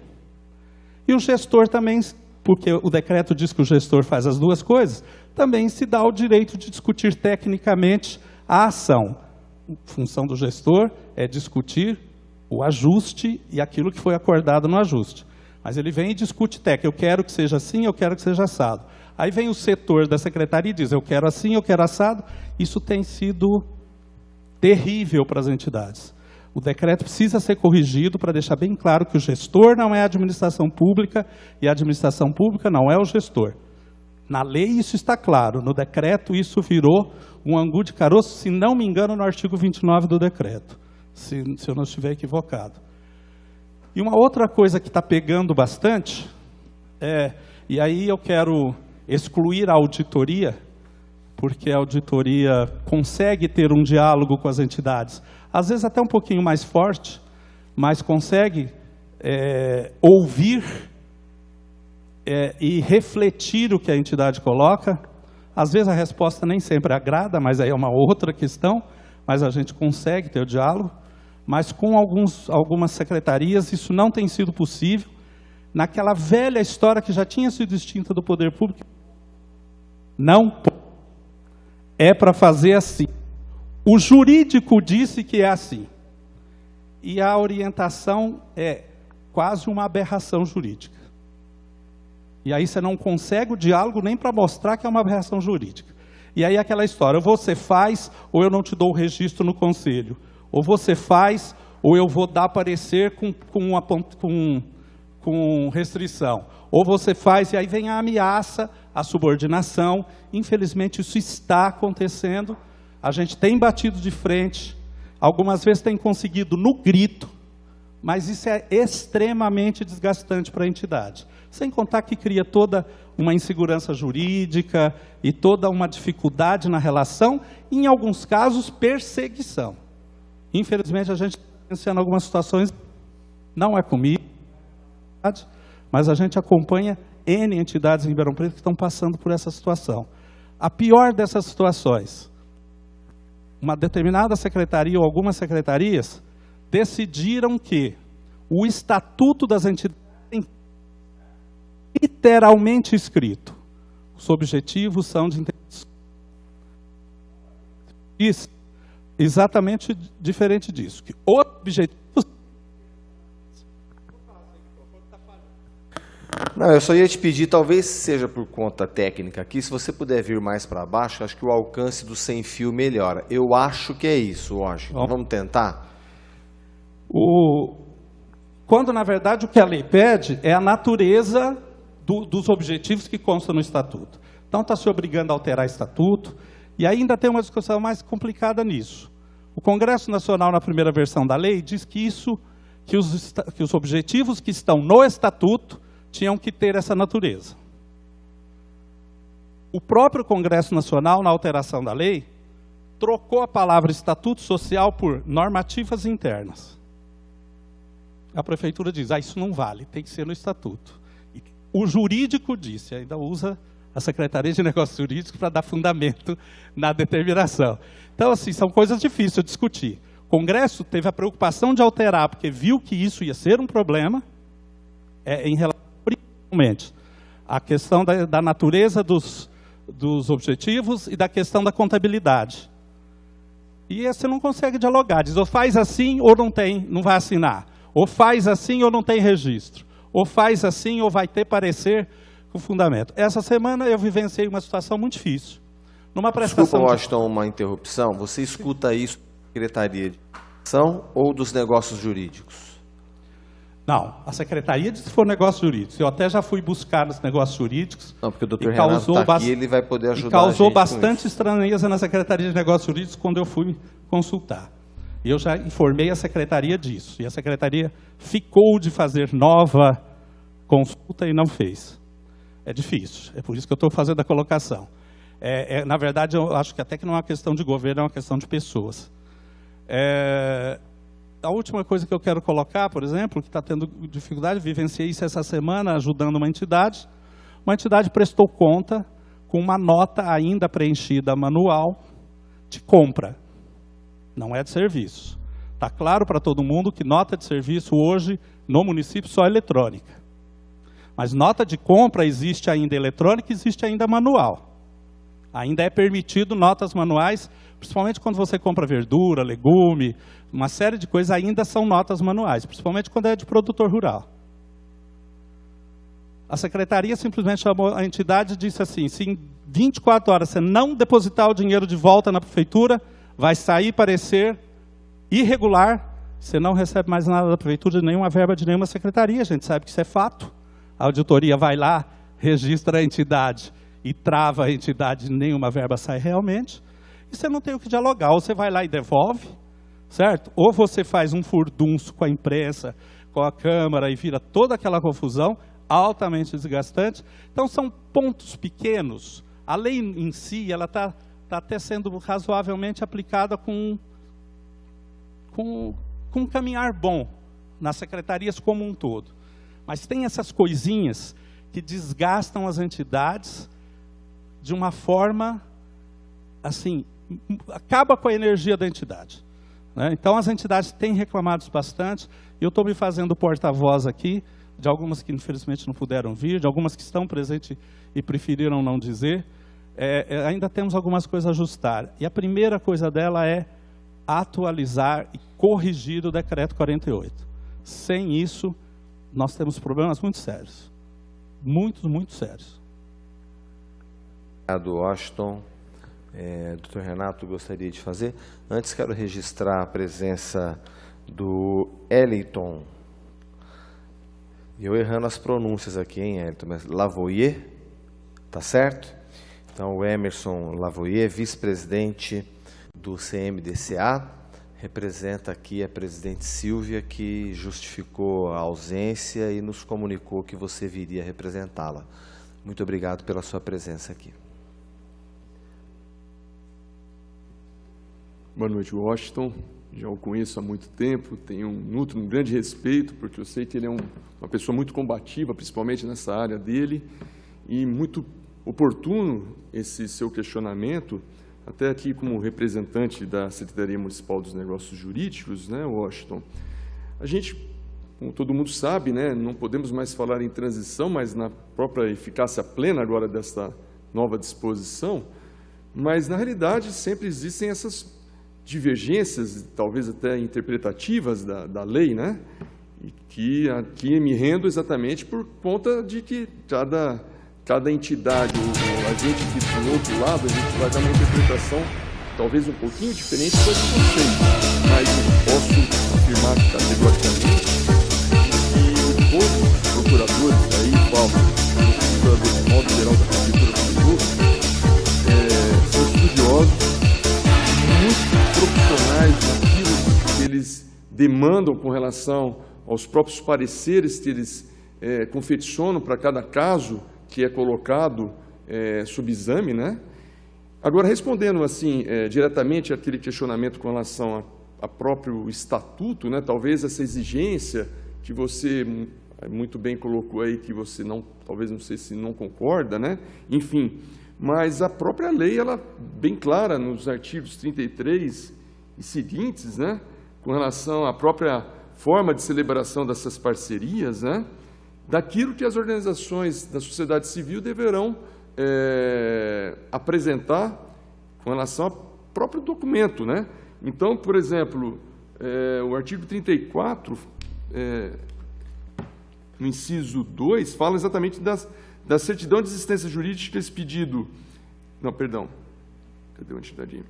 E o gestor também, porque o decreto diz que o gestor faz as duas coisas, também se dá o direito de discutir tecnicamente a ação. A função do gestor é discutir o ajuste e aquilo que foi acordado no ajuste. Mas ele vem e discute técnico, eu quero que seja assim, eu quero que seja assado. Aí vem o setor da secretaria e diz, eu quero assim, eu quero assado. Isso tem sido terrível para as entidades. O decreto precisa ser corrigido para deixar bem claro que o gestor não é a administração pública e a administração pública não é o gestor. Na lei isso está claro, no decreto isso virou um angu de caroço, se não me engano, no artigo 29 do decreto, se eu não estiver equivocado. E uma outra coisa que está pegando bastante, e aí eu quero excluir a auditoria, porque a auditoria consegue ter um diálogo com as entidades, às vezes até um pouquinho mais forte, mas consegue ouvir e refletir o que a entidade coloca. Às vezes a resposta nem sempre agrada, mas aí é uma outra questão, mas a gente consegue ter o diálogo. Mas com algumas secretarias isso não tem sido possível. Naquela velha história que já tinha sido extinta do poder público, não é para fazer assim. O jurídico disse que é assim. E a orientação é quase uma aberração jurídica. E aí você não consegue o diálogo nem para mostrar que é uma aberração jurídica. E aí aquela história, ou você faz, ou eu não te dou o registro no conselho. Ou você faz, ou eu vou dar parecer com restrição. Ou você faz, e aí vem a ameaça, a subordinação. Infelizmente isso está acontecendo. A gente tem batido de frente, algumas vezes tem conseguido no grito, mas isso é extremamente desgastante para a entidade. Sem contar que cria toda uma insegurança jurídica e toda uma dificuldade na relação, e em alguns casos, perseguição. Infelizmente, a gente está vivenciando algumas situações, não é comigo, mas a gente acompanha N entidades em Ribeirão Preto que estão passando por essa situação. A pior dessas situações, uma determinada secretaria ou algumas secretarias decidiram que o estatuto das entidades tem literalmente escrito. Os objetivos são de interesse. Isso, exatamente diferente disso. Que os objetivos... Não, eu só ia te pedir, talvez seja por conta técnica aqui, se você puder vir mais para baixo, acho que o alcance do sem fio melhora. Eu acho que é isso, Washington. Vamos tentar? Quando, na verdade, o que a lei pede é a natureza dos objetivos que constam no estatuto. Então, está se obrigando a alterar o estatuto, e ainda tem uma discussão mais complicada nisso. O Congresso Nacional, na primeira versão da lei, diz que os objetivos que estão no estatuto tinham que ter essa natureza. O próprio Congresso Nacional, na alteração da lei, trocou a palavra estatuto social por normativas internas. A prefeitura diz, isso não vale, tem que ser no estatuto. E o jurídico disse, ainda usa a Secretaria de Negócios Jurídicos para dar fundamento na determinação. Então, assim, são coisas difíceis de discutir. O Congresso teve a preocupação de alterar, porque viu que isso ia ser um problema, em relação, principalmente, à questão da natureza dos objetivos e da questão da contabilidade. E você não consegue dialogar, diz, ou faz assim ou não tem, não vai assinar. Ou faz assim ou não tem registro. Ou faz assim ou vai ter parecer com fundamento. Essa semana eu vivenciei uma situação muito difícil. Numa prestação Desculpa, Washington, uma interrupção. Você escuta isso da Secretaria de Educação ou dos negócios jurídicos? Não, a Secretaria diz que for negócios jurídicos. Eu até já fui buscar nos negócios jurídicos. Não, porque o doutor Renato está aqui, ele vai poder ajudar a gente causou bastante estranheza na Secretaria de Negócios Jurídicos quando eu fui consultar. Eu já informei a Secretaria disso. E a Secretaria ficou de fazer nova consulta e não fez. É difícil. É por isso que eu estou fazendo a colocação. Na verdade, eu acho que até que não é uma questão de governo, é uma questão de pessoas. A última coisa que eu quero colocar, por exemplo, que está tendo dificuldade, vivenciei isso essa semana ajudando uma entidade. Uma entidade prestou conta com uma nota ainda preenchida manual de compra. Não é de serviço. Está claro para todo mundo que nota de serviço hoje no município só é eletrônica. Mas nota de compra existe ainda eletrônica, existe ainda manual. Ainda é permitido notas manuais, principalmente quando você compra verdura, legume, uma série de coisas ainda são notas manuais, principalmente quando é de produtor rural. A secretaria simplesmente chamou a entidade e disse assim, se em 24 horas você não depositar o dinheiro de volta na prefeitura, vai sair parecer irregular, você não recebe mais nada da prefeitura, nenhuma verba de nenhuma secretaria, a gente sabe que isso é fato. A auditoria vai lá, registra a entidade e trava a entidade, nenhuma verba sai realmente. E você não tem o que dialogar, ou você vai lá e devolve, certo? Ou você faz um furdunço com a imprensa, com a Câmara e vira toda aquela confusão, altamente desgastante. Então são pontos pequenos. A lei em si, ela está até sendo razoavelmente aplicada com um caminhar bom nas secretarias como um todo. Mas tem essas coisinhas que desgastam as entidades de uma forma, assim, acaba com a energia da entidade, né? Então, as entidades têm reclamado bastante, e eu estou me fazendo porta-voz aqui, de algumas que infelizmente não puderam vir, de algumas que estão presentes e preferiram não dizer. Ainda temos algumas coisas a ajustar. E a primeira coisa dela é atualizar e corrigir o decreto 48. Sem isso, nós temos problemas muito sérios. Muito sérios. Obrigado, Washington. Dr. Renato, gostaria de fazer. Antes, quero registrar a presença do Eliton. Eu errando as pronúncias aqui, hein, Eliton? Mas Lavoyer, tá certo? Então, o Emerson Lavoyer, vice-presidente do CMDCA, representa aqui a presidente Silvia, que justificou a ausência e nos comunicou que você viria representá-la. Muito obrigado pela sua presença aqui. Boa noite, Washington. Já o conheço há muito tempo, nutro um grande respeito, porque eu sei que ele é uma pessoa muito combativa, principalmente nessa área dele, e muito oportuno esse seu questionamento, até aqui como representante da Secretaria Municipal dos Negócios Jurídicos, né, Washington? A gente, como todo mundo sabe, né, não podemos mais falar em transição, mas na própria eficácia plena agora desta nova disposição, mas na realidade sempre existem essas divergências, talvez até interpretativas da lei, né? E que aqui me rendo exatamente por conta de que cada entidade, a gente que do outro lado, a gente vai dar uma interpretação talvez um pouquinho diferente do que vocês, mas eu posso afirmar categoricamente que todos os procuradores aí, Paulo, o procurador de modo geral da Prefeitura do Rio, são estudiosos, muito profissionais naquilo que eles demandam com relação aos próprios pareceres que eles confeccionam para cada caso que é colocado sob exame, né? Agora, respondendo assim diretamente àquele questionamento com relação a próprio estatuto, né? Talvez essa exigência que você muito bem colocou aí, que você não, talvez não sei se não concorda, né? Enfim, mas a própria lei, ela bem clara nos artigos 33 e seguintes, né? Com relação à própria forma de celebração dessas parcerias, né? Daquilo que as organizações da sociedade civil deverão apresentar com relação ao próprio documento, né? Então, por exemplo, o artigo 34, no inciso 2, fala exatamente da certidão de existência jurídica expedido... Não, perdão. Cadê a entidade?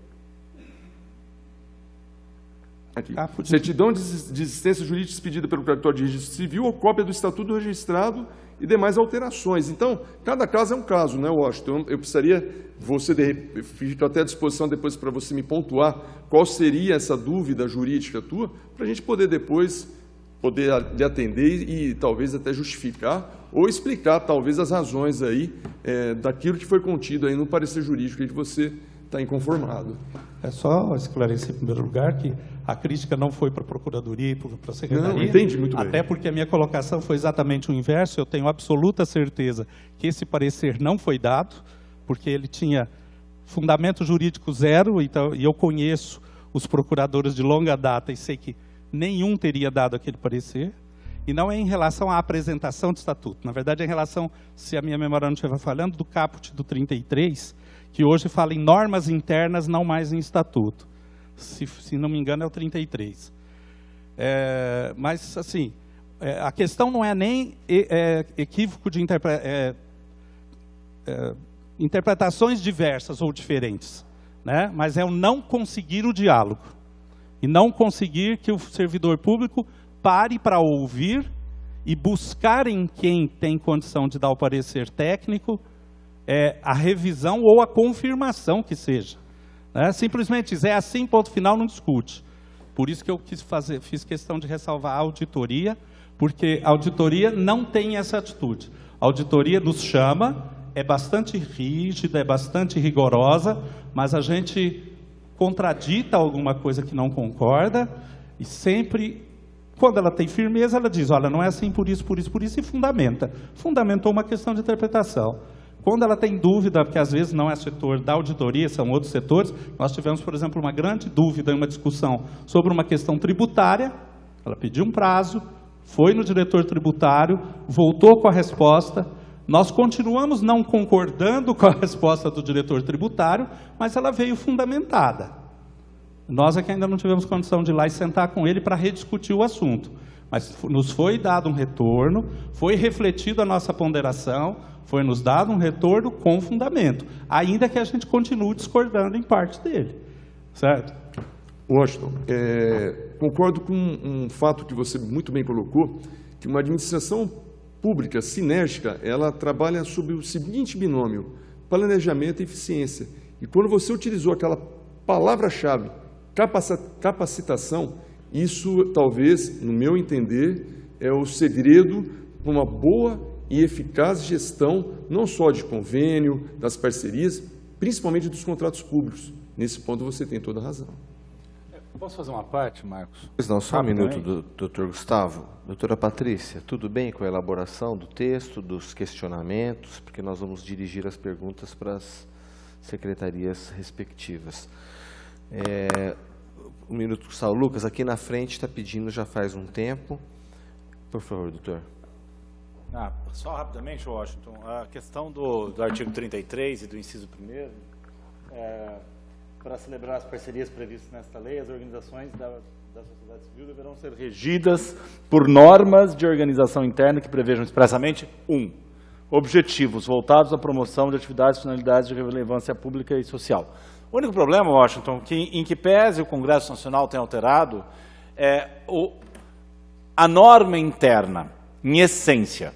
Aqui. Certidão de existência jurídica expedida pelo cartório de registro civil ou cópia do estatuto registrado e demais alterações. Então, cada caso é um caso, né, Washington? Eu precisaria, fico até à disposição depois para você me pontuar qual seria essa dúvida jurídica tua, para a gente poder depois lhe atender e talvez até justificar ou explicar talvez as razões aí daquilo que foi contido aí no parecer jurídico que você está inconformado. É só esclarecer em primeiro lugar que a crítica não foi para a Procuradoria e para a Secretaria. Não, entendi muito bem. Até porque a minha colocação foi exatamente o inverso. Eu tenho absoluta certeza que esse parecer não foi dado, porque ele tinha fundamento jurídico zero, então, e eu conheço os procuradores de longa data e sei que nenhum teria dado aquele parecer. E não é em relação à apresentação do estatuto. Na verdade, é em relação, se a minha memória não estiver falhando, do caput do 33, que hoje fala em normas internas, não mais em estatuto. Se não me engano, é o 33. Mas, assim, a questão não é nem equívoco de interpretações diversas ou diferentes, né? Mas é o não conseguir o diálogo. E não conseguir que o servidor público pare para ouvir e buscar em quem tem condição de dar o parecer técnico a revisão ou a confirmação que seja. Né? Simplesmente dizer assim, ponto final, não discute. Por isso que eu fiz questão de ressalvar a auditoria, porque a auditoria não tem essa atitude. A auditoria nos chama, é bastante rígida, é bastante rigorosa, mas a gente contradita alguma coisa que não concorda e sempre, quando ela tem firmeza, ela diz, olha, não é assim por isso, e fundamenta. Fundamentou uma questão de interpretação. Quando ela tem dúvida, porque às vezes não é setor da auditoria, são outros setores, nós tivemos, por exemplo, uma grande dúvida em uma discussão sobre uma questão tributária, ela pediu um prazo, foi no diretor tributário, voltou com a resposta, nós continuamos não concordando com a resposta do diretor tributário, mas ela veio fundamentada. Nós aqui ainda não tivemos condição de ir lá e sentar com ele para rediscutir o assunto. Mas nos foi dado um retorno, foi refletido a nossa ponderação, foi nos dado um retorno com fundamento, ainda que a gente continue discordando em parte dele. Certo? Washington, concordo com um fato que você muito bem colocou, que uma administração pública sinérgica, ela trabalha sob o seguinte binômio: planejamento e eficiência. E quando você utilizou aquela palavra-chave, capacitação, isso talvez, no meu entender, é o segredo para uma boa e eficaz gestão, não só de convênio, das parcerias, principalmente dos contratos públicos. Nesse ponto você tem toda a razão. Posso fazer uma parte, Marcos? Pois não, só um minuto, doutor Gustavo. Doutora Patrícia, tudo bem com a elaboração do texto, dos questionamentos? Porque nós vamos dirigir as perguntas para as secretarias respectivas. Um minuto, Saulo. Lucas, aqui na frente está pedindo já faz um tempo. Por favor, doutor. Só rapidamente, Washington, a questão do artigo 33 e do inciso 1º, para celebrar as parcerias previstas nesta lei, as organizações da sociedade civil deverão ser regidas por normas de organização interna que prevejam expressamente: 1. Objetivos voltados à promoção de atividades e finalidades de relevância pública e social. O único problema, Washington, em que pese o Congresso Nacional tenha alterado, a norma interna, em essência,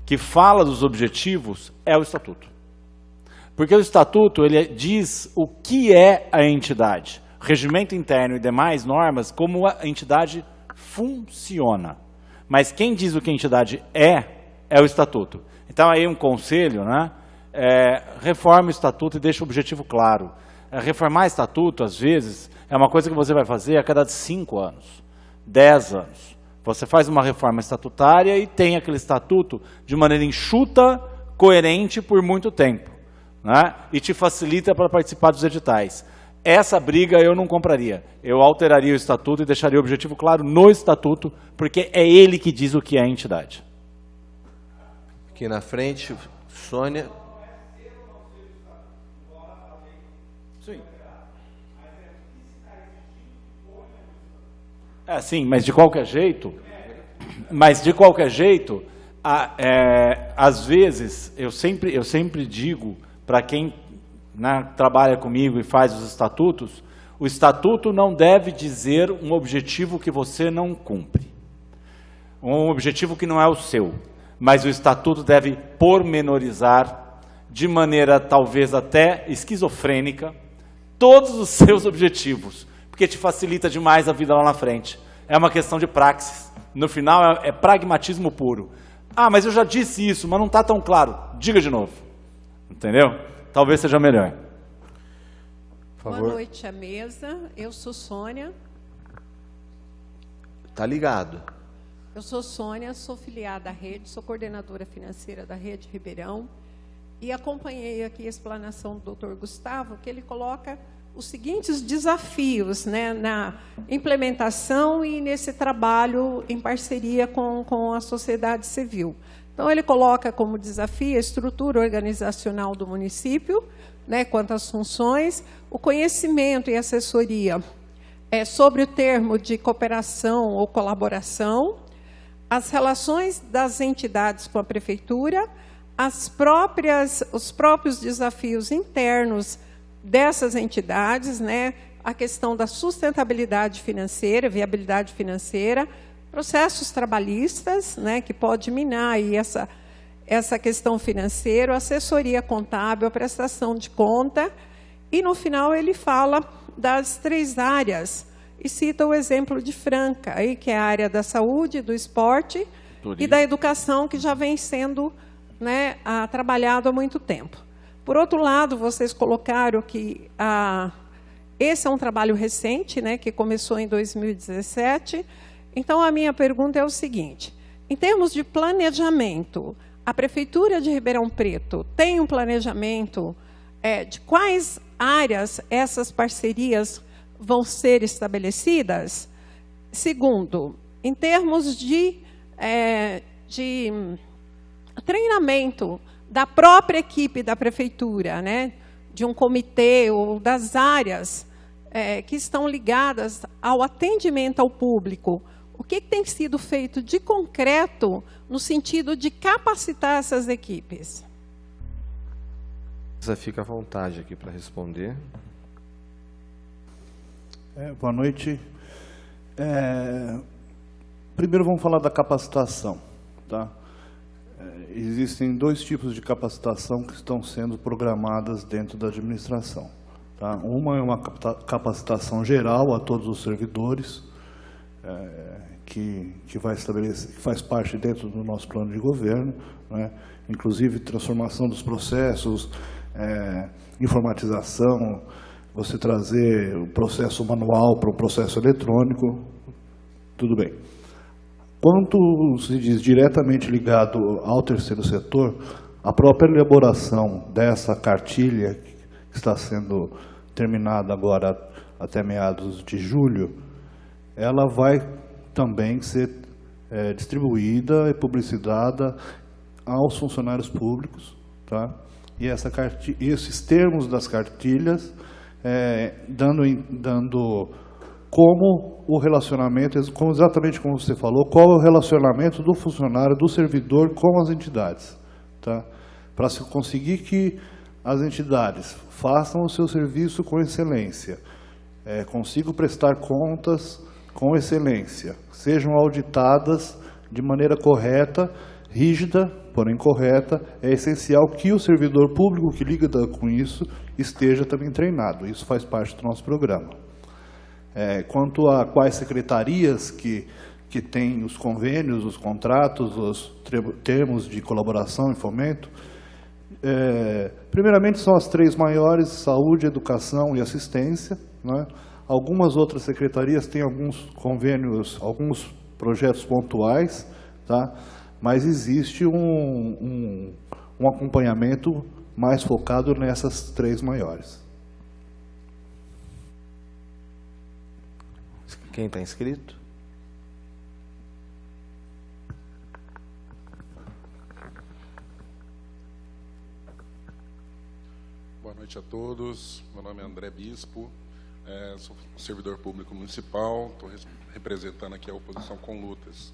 que fala dos objetivos, é o Estatuto. Porque o Estatuto, ele diz o que é a entidade, regimento interno e demais normas, como a entidade funciona. Mas quem diz o que a entidade é o Estatuto. Então, aí um conselho, né? Reforme o Estatuto e deixe o objetivo claro. Reformar Estatuto, às vezes, é uma coisa que você vai fazer a cada 5 anos, 10 anos. Você faz uma reforma estatutária e tem aquele Estatuto de maneira enxuta, coerente por muito tempo, né? E te facilita para participar dos editais. Essa briga eu não compraria. Eu alteraria o Estatuto e deixaria o objetivo claro no Estatuto, porque é ele que diz o que é a entidade. Aqui na frente, Sônia. Sim. Sim, mas de qualquer jeito, às vezes, eu sempre digo para quem, né, trabalha comigo e faz os estatutos, o estatuto não deve dizer um objetivo que você não cumpre, um objetivo que não é o seu, mas o estatuto deve pormenorizar, de maneira talvez até esquizofrênica, todos os seus objetivos, porque te facilita demais a vida lá na frente. É uma questão de praxis. No final, é pragmatismo puro. Mas eu já disse isso, mas não está tão claro. Diga de novo. Entendeu? Talvez seja melhor. Por favor. Boa noite à mesa. Eu sou Sônia. Está ligado. Eu sou Sônia, sou filiada à rede, sou coordenadora financeira da Rede Ribeirão. E acompanhei aqui a explanação do Dr. Gustavo, que ele coloca os seguintes desafios, né, na implementação e nesse trabalho em parceria com a sociedade civil. Então, ele coloca como desafio a estrutura organizacional do município, né, quanto às funções, o conhecimento e assessoria sobre o termo de cooperação ou colaboração, as relações das entidades com a prefeitura, os próprios desafios internos dessas entidades, né, a questão da sustentabilidade financeira, viabilidade financeira, processos trabalhistas, né, que pode minar aí essa questão financeira, assessoria contábil, a prestação de conta, e no final ele fala das 3 áreas, e cita o exemplo de Franca, aí, que é a área da saúde, do esporte e da educação, que já vem sendo, né, trabalhado há muito tempo. Por outro lado, vocês colocaram que esse é um trabalho recente, né, que começou em 2017. Então, a minha pergunta é o seguinte: em termos de planejamento, a Prefeitura de Ribeirão Preto tem um planejamento de quais áreas essas parcerias vão ser estabelecidas? Segundo, em termos de treinamento da própria equipe da Prefeitura, né, de um comitê ou das áreas que estão ligadas ao atendimento ao público, o que tem sido feito de concreto no sentido de capacitar essas equipes? Você fica à vontade aqui para responder. Boa noite. Primeiro vamos falar da capacitação. Tá? Existem 2 tipos de capacitação que estão sendo programadas dentro da administração. Tá? Uma é uma capacitação geral a todos os servidores, que vai estabelecer, que faz parte dentro do nosso plano de governo, né? Inclusive transformação dos processos, informatização, você trazer o processo manual para o processo eletrônico, tudo bem. Quanto se diz diretamente ligado ao terceiro setor, a própria elaboração dessa cartilha, que está sendo terminada agora até meados de julho, ela vai também ser distribuída e publicitada aos funcionários públicos, tá? E esses termos das cartilhas, dando como o relacionamento, exatamente como você falou, qual é o relacionamento do funcionário, do servidor com as entidades, tá? Para se conseguir que as entidades façam o seu serviço com excelência, consigam prestar contas com excelência, sejam auditadas de maneira correta, rígida, porém correta, é essencial que o servidor público que lida com isso esteja também treinado. Isso faz parte do nosso programa. Quanto a quais secretarias que têm os convênios, os contratos, os termos de colaboração e fomento, primeiramente são as 3 maiores: saúde, educação e assistência, né? Algumas outras secretarias têm alguns convênios, alguns projetos pontuais, tá? Mas existe um acompanhamento mais focado nessas 3 maiores. Quem está inscrito? Boa noite a todos. Meu nome é André Bispo, sou servidor público municipal, estou representando aqui a oposição com lutas.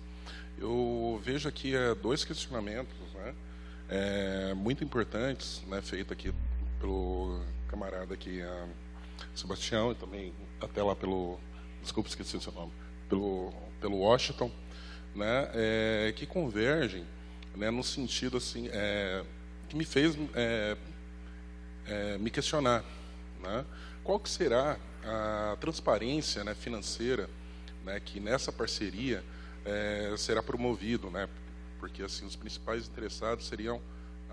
Eu vejo aqui 2 questionamentos, né, muito importantes, né, feitos aqui pelo camarada aqui, Sebastião, e também até lá pelo, desculpa, esqueci o seu nome, pelo Washington, né, que convergem, né, no sentido assim, que me fez me questionar, né, qual que será a transparência, né, financeira, né, que nessa parceria será promovido, né, porque assim os principais interessados seriam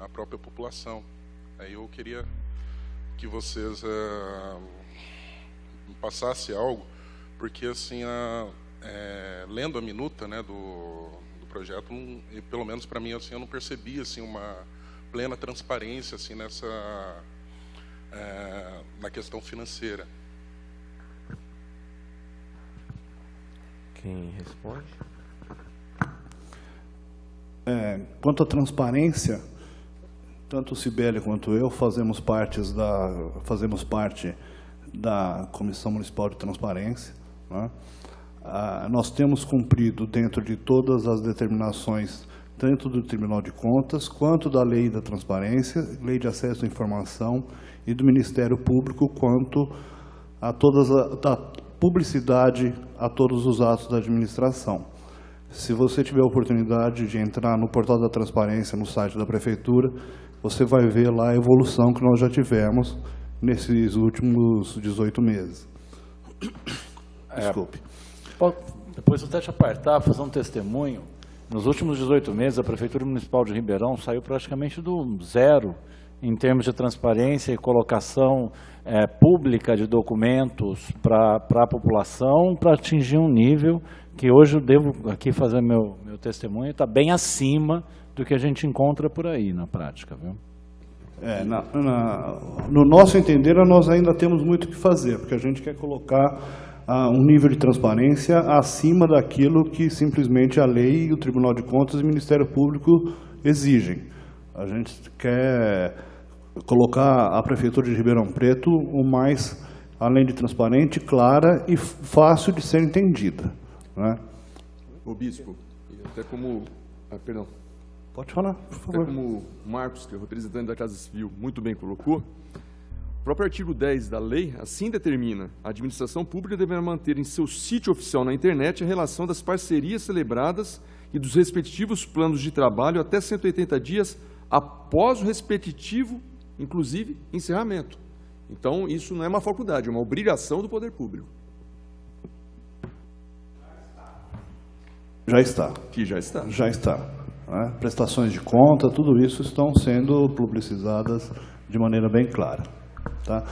a própria população. Aí eu queria que vocês me passassem algo, porque assim lendo a minuta, né, do projeto, pelo menos para mim assim, eu não percebi assim uma plena transparência assim na questão financeira. Quem responde? Quanto à transparência, tanto o Cibele quanto eu fazemos parte da Comissão Municipal de Transparência, né? Nós temos cumprido dentro de todas as determinações, tanto do Tribunal de Contas, quanto da Lei da Transparência, Lei de Acesso à Informação, e do Ministério Público, quanto a da publicidade a todos os atos da administração. Se você tiver a oportunidade de entrar no portal da transparência, no site da Prefeitura, você vai ver lá a evolução que nós já tivemos nesses últimos 18 meses. Desculpe. Depois eu até te apartar, fazer um testemunho. Nos últimos 18 meses, a Prefeitura Municipal de Ribeirão saiu praticamente do zero em termos de transparência e colocação pública de documentos para a população, para atingir um nível que hoje eu devo aqui fazer meu testemunho, está bem acima do que a gente encontra por aí na prática, viu? No nosso entender, nós ainda temos muito o que fazer, porque a gente quer colocar um nível de transparência acima daquilo que simplesmente a lei, o Tribunal de Contas e o Ministério Público exigem. A gente quer colocar a Prefeitura de Ribeirão Preto o mais, além de transparente, clara e fácil de ser entendida, né? Ô, Bispo, até como... perdão. Pode falar, por favor. Até como o Marcos, que é o representante da Casa Civil, muito bem colocou, o próprio artigo 10 da lei assim determina: a administração pública deverá manter em seu sítio oficial na internet a relação das parcerias celebradas e dos respectivos planos de trabalho até 180 dias após o respectivo, inclusive, encerramento. Então, isso não é uma faculdade, é uma obrigação do poder público. Já está. Que já está. Já está. Né? Prestações de conta, tudo isso estão sendo publicizadas de maneira bem clara. Tá?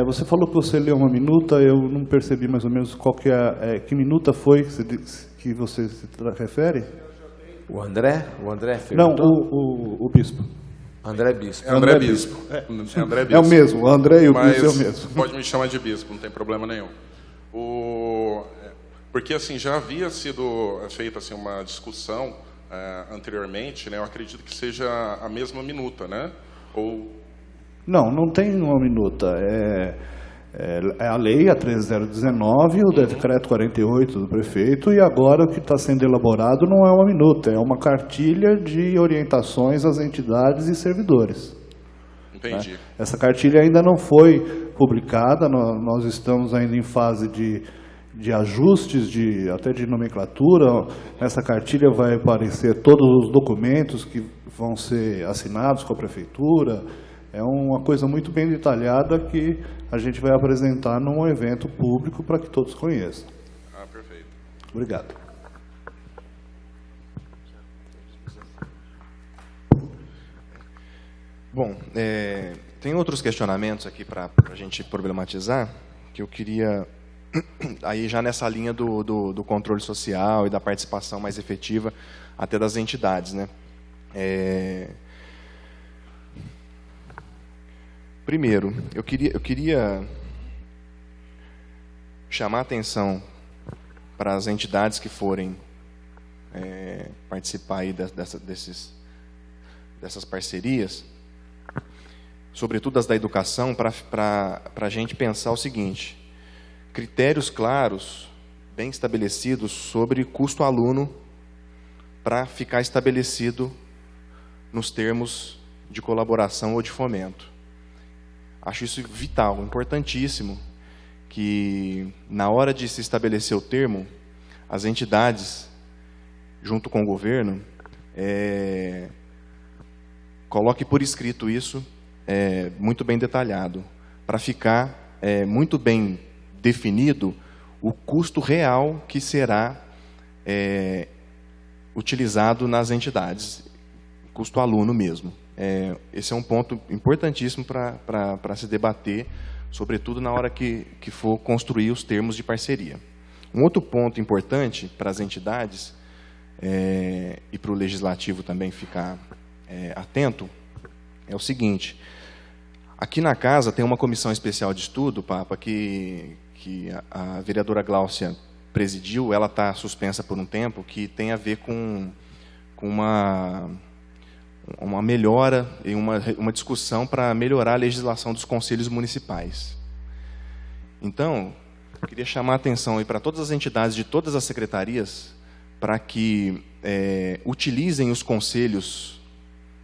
Você falou que você leu uma minuta, eu não percebi mais ou menos qual que minuta foi que você se refere? O André Não, o Bispo. André Bispo. André Bispo. André Bispo. É o mesmo, o André e o Bispo é o mesmo. Pode me chamar de Bispo, não tem problema nenhum. Porque assim, já havia sido feita assim, uma discussão anteriormente, né? Eu acredito que seja a mesma minuta, né? Não tem uma minuta. É a lei, a 13019, o decreto 48 do prefeito, e agora o que está sendo elaborado não é uma minuta, é uma cartilha de orientações às entidades e servidores. Entendi. Né? Essa cartilha ainda não foi publicada, nós estamos ainda em fase de ajustes, até de nomenclatura. Nessa cartilha vai aparecer todos os documentos que vão ser assinados com a prefeitura. É uma coisa muito bem detalhada que a gente vai apresentar num evento público para que todos conheçam. Perfeito. Obrigado. Bom, tem outros questionamentos aqui para a gente problematizar, que eu queria, aí já nessa linha do controle social e da participação mais efetiva até das entidades, né? Primeiro, eu queria chamar a atenção para as entidades que forem participar aí dessas parcerias, sobretudo as da educação, para a gente pensar o seguinte: critérios claros, bem estabelecidos sobre custo aluno, para ficar estabelecido nos termos de colaboração ou de fomento. Acho isso vital, importantíssimo, que na hora de se estabelecer o termo, as entidades, junto com o governo, coloque por escrito isso, muito bem detalhado, para ficar muito bem definido o custo real que será utilizado nas entidades, custo aluno mesmo. Esse é um ponto importantíssimo para se debater, sobretudo na hora que for construir os termos de parceria. Um outro ponto importante para as entidades e para o legislativo também ficar atento é o seguinte: aqui na casa tem uma comissão especial de estudo, Papa, que a vereadora Gláucia presidiu. Ela está suspensa por um tempo, que tem a ver com uma melhora e uma discussão para melhorar a legislação dos conselhos municipais. Então, eu queria chamar a atenção aí para todas as entidades de todas as secretarias para que utilizem os conselhos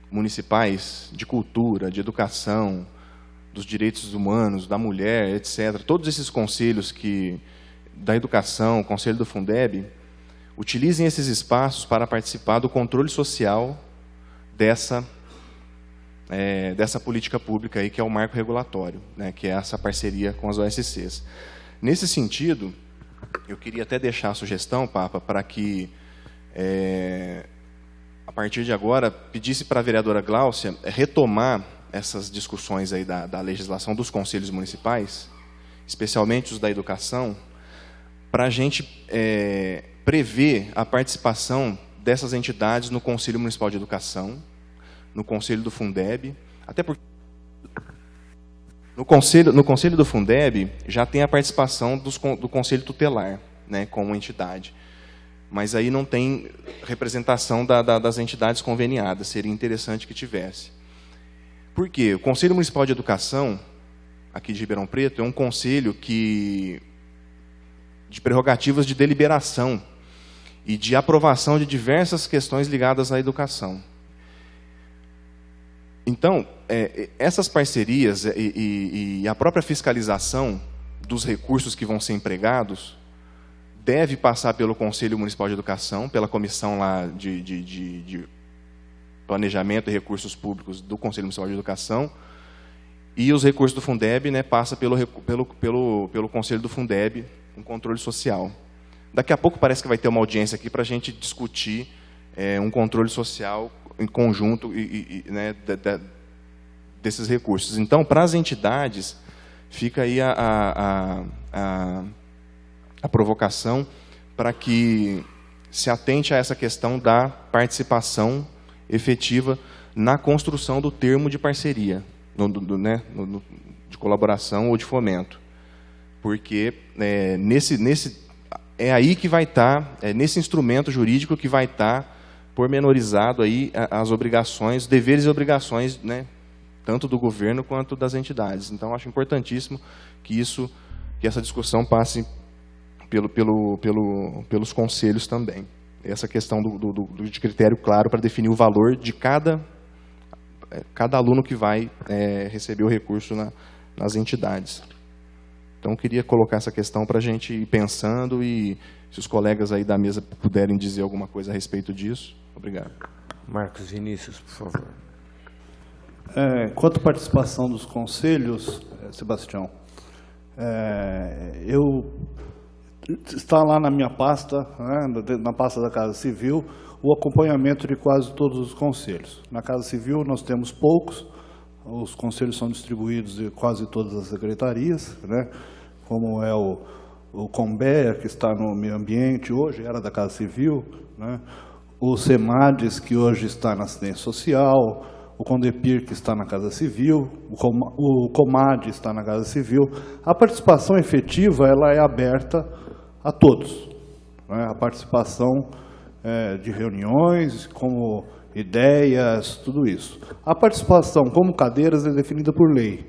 municipais de cultura, de educação, dos direitos humanos, da mulher, etc. Todos esses conselhos da educação, o conselho do Fundeb, utilizem esses espaços para participar do controle social dessa política pública aí, que é o marco regulatório, né, que é essa parceria com as OSCs. Nesse sentido, eu queria até deixar a sugestão, Papa, para que, a partir de agora, pedisse para a vereadora Gláucia retomar essas discussões aí da legislação dos conselhos municipais, especialmente os da educação, para a gente prever a participação dessas entidades no Conselho Municipal de Educação, no Conselho do Fundeb, até porque no Conselho do Fundeb já tem a participação do Conselho Tutelar, né, como entidade. Mas aí não tem representação das entidades conveniadas, seria interessante que tivesse. Por quê? O Conselho Municipal de Educação, aqui de Ribeirão Preto, é um conselho de prerrogativas de deliberação e de aprovação de diversas questões ligadas à educação. Então, essas parcerias e a própria fiscalização dos recursos que vão ser empregados deve passar pelo Conselho Municipal de Educação, pela comissão lá de Planejamento e Recursos Públicos do Conselho Municipal de Educação, e os recursos do Fundeb, né, passa pelo Conselho do Fundeb, um controle social. Daqui a pouco parece que vai ter uma audiência aqui para a gente discutir um controle social em conjunto né, desses recursos. Então, para as entidades, fica aí a provocação para que se atente a essa questão da participação efetiva na construção do termo de parceria, de colaboração ou de fomento. Porque é aí que vai estar, nesse instrumento jurídico que vai estar pormenorizado aí as obrigações, deveres e obrigações, né, tanto do governo quanto das entidades. Então, acho importantíssimo que essa discussão passe pelos conselhos também. Essa questão de critério claro para definir o valor de cada aluno que vai receber o recurso nas entidades. Então, eu queria colocar essa questão para a gente ir pensando e, se os colegas aí da mesa puderem dizer alguma coisa a respeito disso. Obrigado. Marcos Vinícius, por favor. Quanto à participação dos conselhos, Sebastião, está lá na minha pasta, né, na pasta da Casa Civil, o acompanhamento de quase todos os conselhos. Na Casa Civil nós temos poucos, os conselhos são distribuídos em quase todas as secretarias, né, como é o Combea, que está no meio ambiente, hoje era da Casa Civil, né, o CEMADES, que hoje está na assistência social, o CONDEPIR, que está na Casa Civil, o COMAD está na Casa Civil. A participação efetiva ela é aberta a todos, né? A participação de reuniões, como ideias, tudo isso. A participação como cadeiras é definida por lei,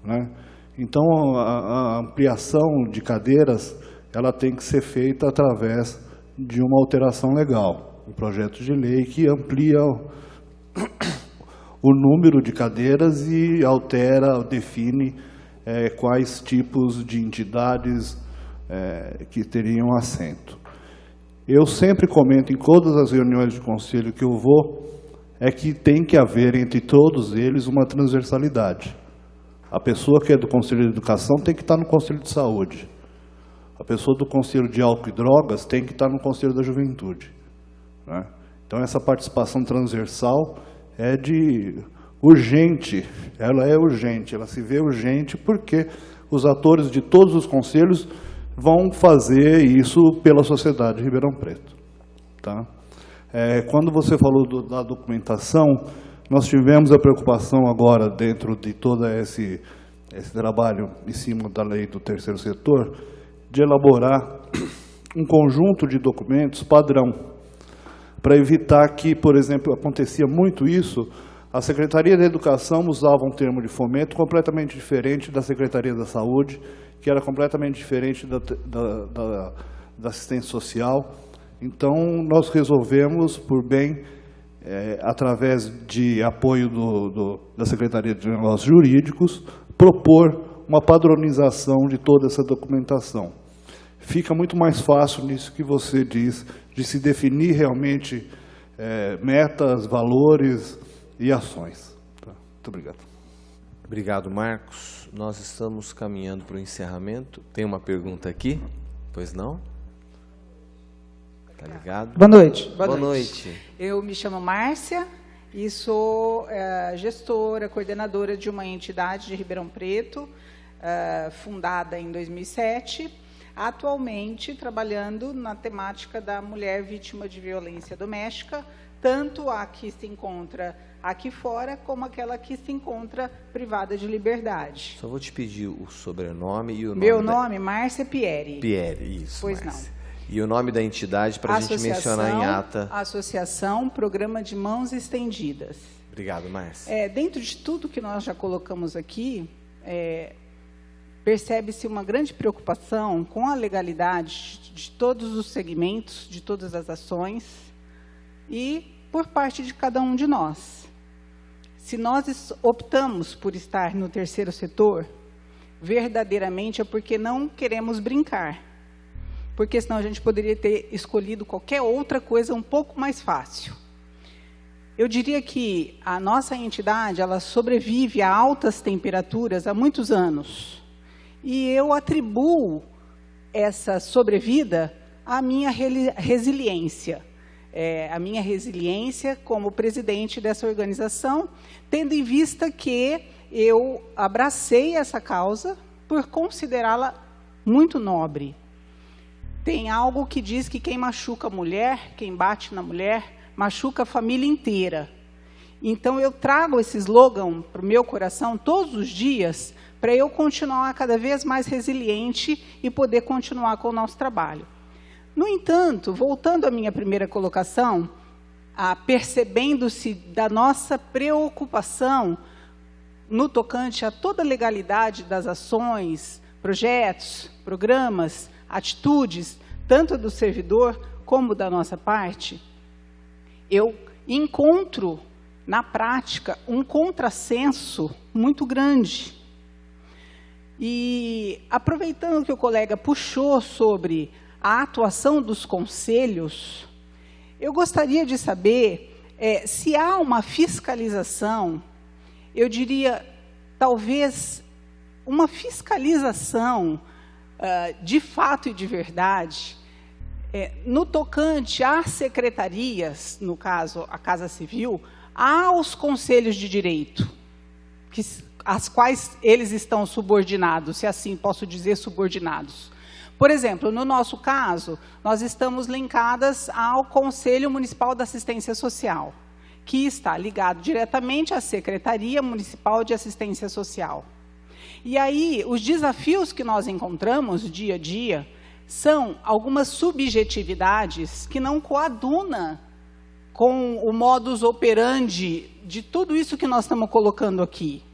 né? Então, a ampliação de cadeiras ela tem que ser feita através de uma alteração legal, um projeto de lei que amplia o número de cadeiras e altera, define quais tipos de entidades que teriam assento. Eu sempre comento em todas as reuniões de conselho que eu vou, que tem que haver entre todos eles uma transversalidade. A pessoa que é do Conselho de Educação tem que estar no Conselho de Saúde. A pessoa do Conselho de Álcool e Drogas tem que estar no Conselho da Juventude, né? Então, essa participação transversal é urgente, ela é urgente, ela se vê urgente porque os atores de todos os conselhos vão fazer isso pela sociedade de Ribeirão Preto. Tá? Quando você falou da documentação, nós tivemos a preocupação agora, dentro de todo esse trabalho em cima da lei do terceiro setor, de elaborar um conjunto de documentos padrão, para evitar que, por exemplo, acontecia muito isso, a Secretaria da Educação usava um termo de fomento completamente diferente da Secretaria da Saúde, que era completamente diferente da assistência social. Então, nós resolvemos, por bem, através de apoio da Secretaria de Negócios Jurídicos, propor uma padronização de toda essa documentação. Fica muito mais fácil nisso que você diz, de se definir realmente metas, valores e ações. Tá? Muito obrigado. Obrigado, Marcos. Nós estamos caminhando para o encerramento. Tem uma pergunta aqui? Pois não? Tá ligado? Boa noite. Boa noite. Eu me chamo Márcia e sou gestora, coordenadora de uma entidade de Ribeirão Preto, fundada em 2007. atualmente trabalhando na temática da mulher vítima de violência doméstica, tanto a que se encontra aqui fora, como aquela que se encontra privada de liberdade. Só vou te pedir o sobrenome e o nome. Meu nome, Márcia Pieri. Pieri, isso. Pois Márcia. não. E o nome da entidade para a gente mencionar em ata. Associação Programa de Mãos Estendidas. Obrigado, Márcia. Dentro de tudo que nós já colocamos aqui, percebe-se uma grande preocupação com a legalidade de todos os segmentos, de todas as ações e por parte de cada um de nós. Se nós optamos por estar no terceiro setor, verdadeiramente é porque não queremos brincar. Porque senão a gente poderia ter escolhido qualquer outra coisa um pouco mais fácil. Eu diria que a nossa entidade, ela sobrevive a altas temperaturas há muitos anos. E eu atribuo essa sobrevida à minha resiliência. A minha resiliência como presidente dessa organização, tendo em vista que eu abracei essa causa por considerá-la muito nobre. Tem algo que diz que quem machuca a mulher, quem bate na mulher, machuca a família inteira. Então, eu trago esse slogan para o meu coração todos os dias, para eu continuar cada vez mais resiliente e poder continuar com o nosso trabalho. No entanto, voltando à minha primeira colocação, percebendo-se da nossa preocupação no tocante a toda a legalidade das ações, projetos, programas, atitudes, tanto do servidor como da nossa parte, eu encontro, na prática, um contrassenso muito grande. E, aproveitando que o colega puxou sobre a atuação dos conselhos, eu gostaria de saber se há uma fiscalização, eu diria, talvez, uma fiscalização de fato e de verdade, no tocante às secretarias, no caso, a Casa Civil, aos conselhos de direito, às quais eles estão subordinados, se assim posso dizer, subordinados. Por exemplo, no nosso caso, nós estamos linkadas ao Conselho Municipal da Assistência Social, que está ligado diretamente à Secretaria Municipal de Assistência Social. E aí, os desafios que nós encontramos dia a dia são algumas subjetividades que não coadunam com o modus operandi de tudo isso que nós estamos colocando aqui.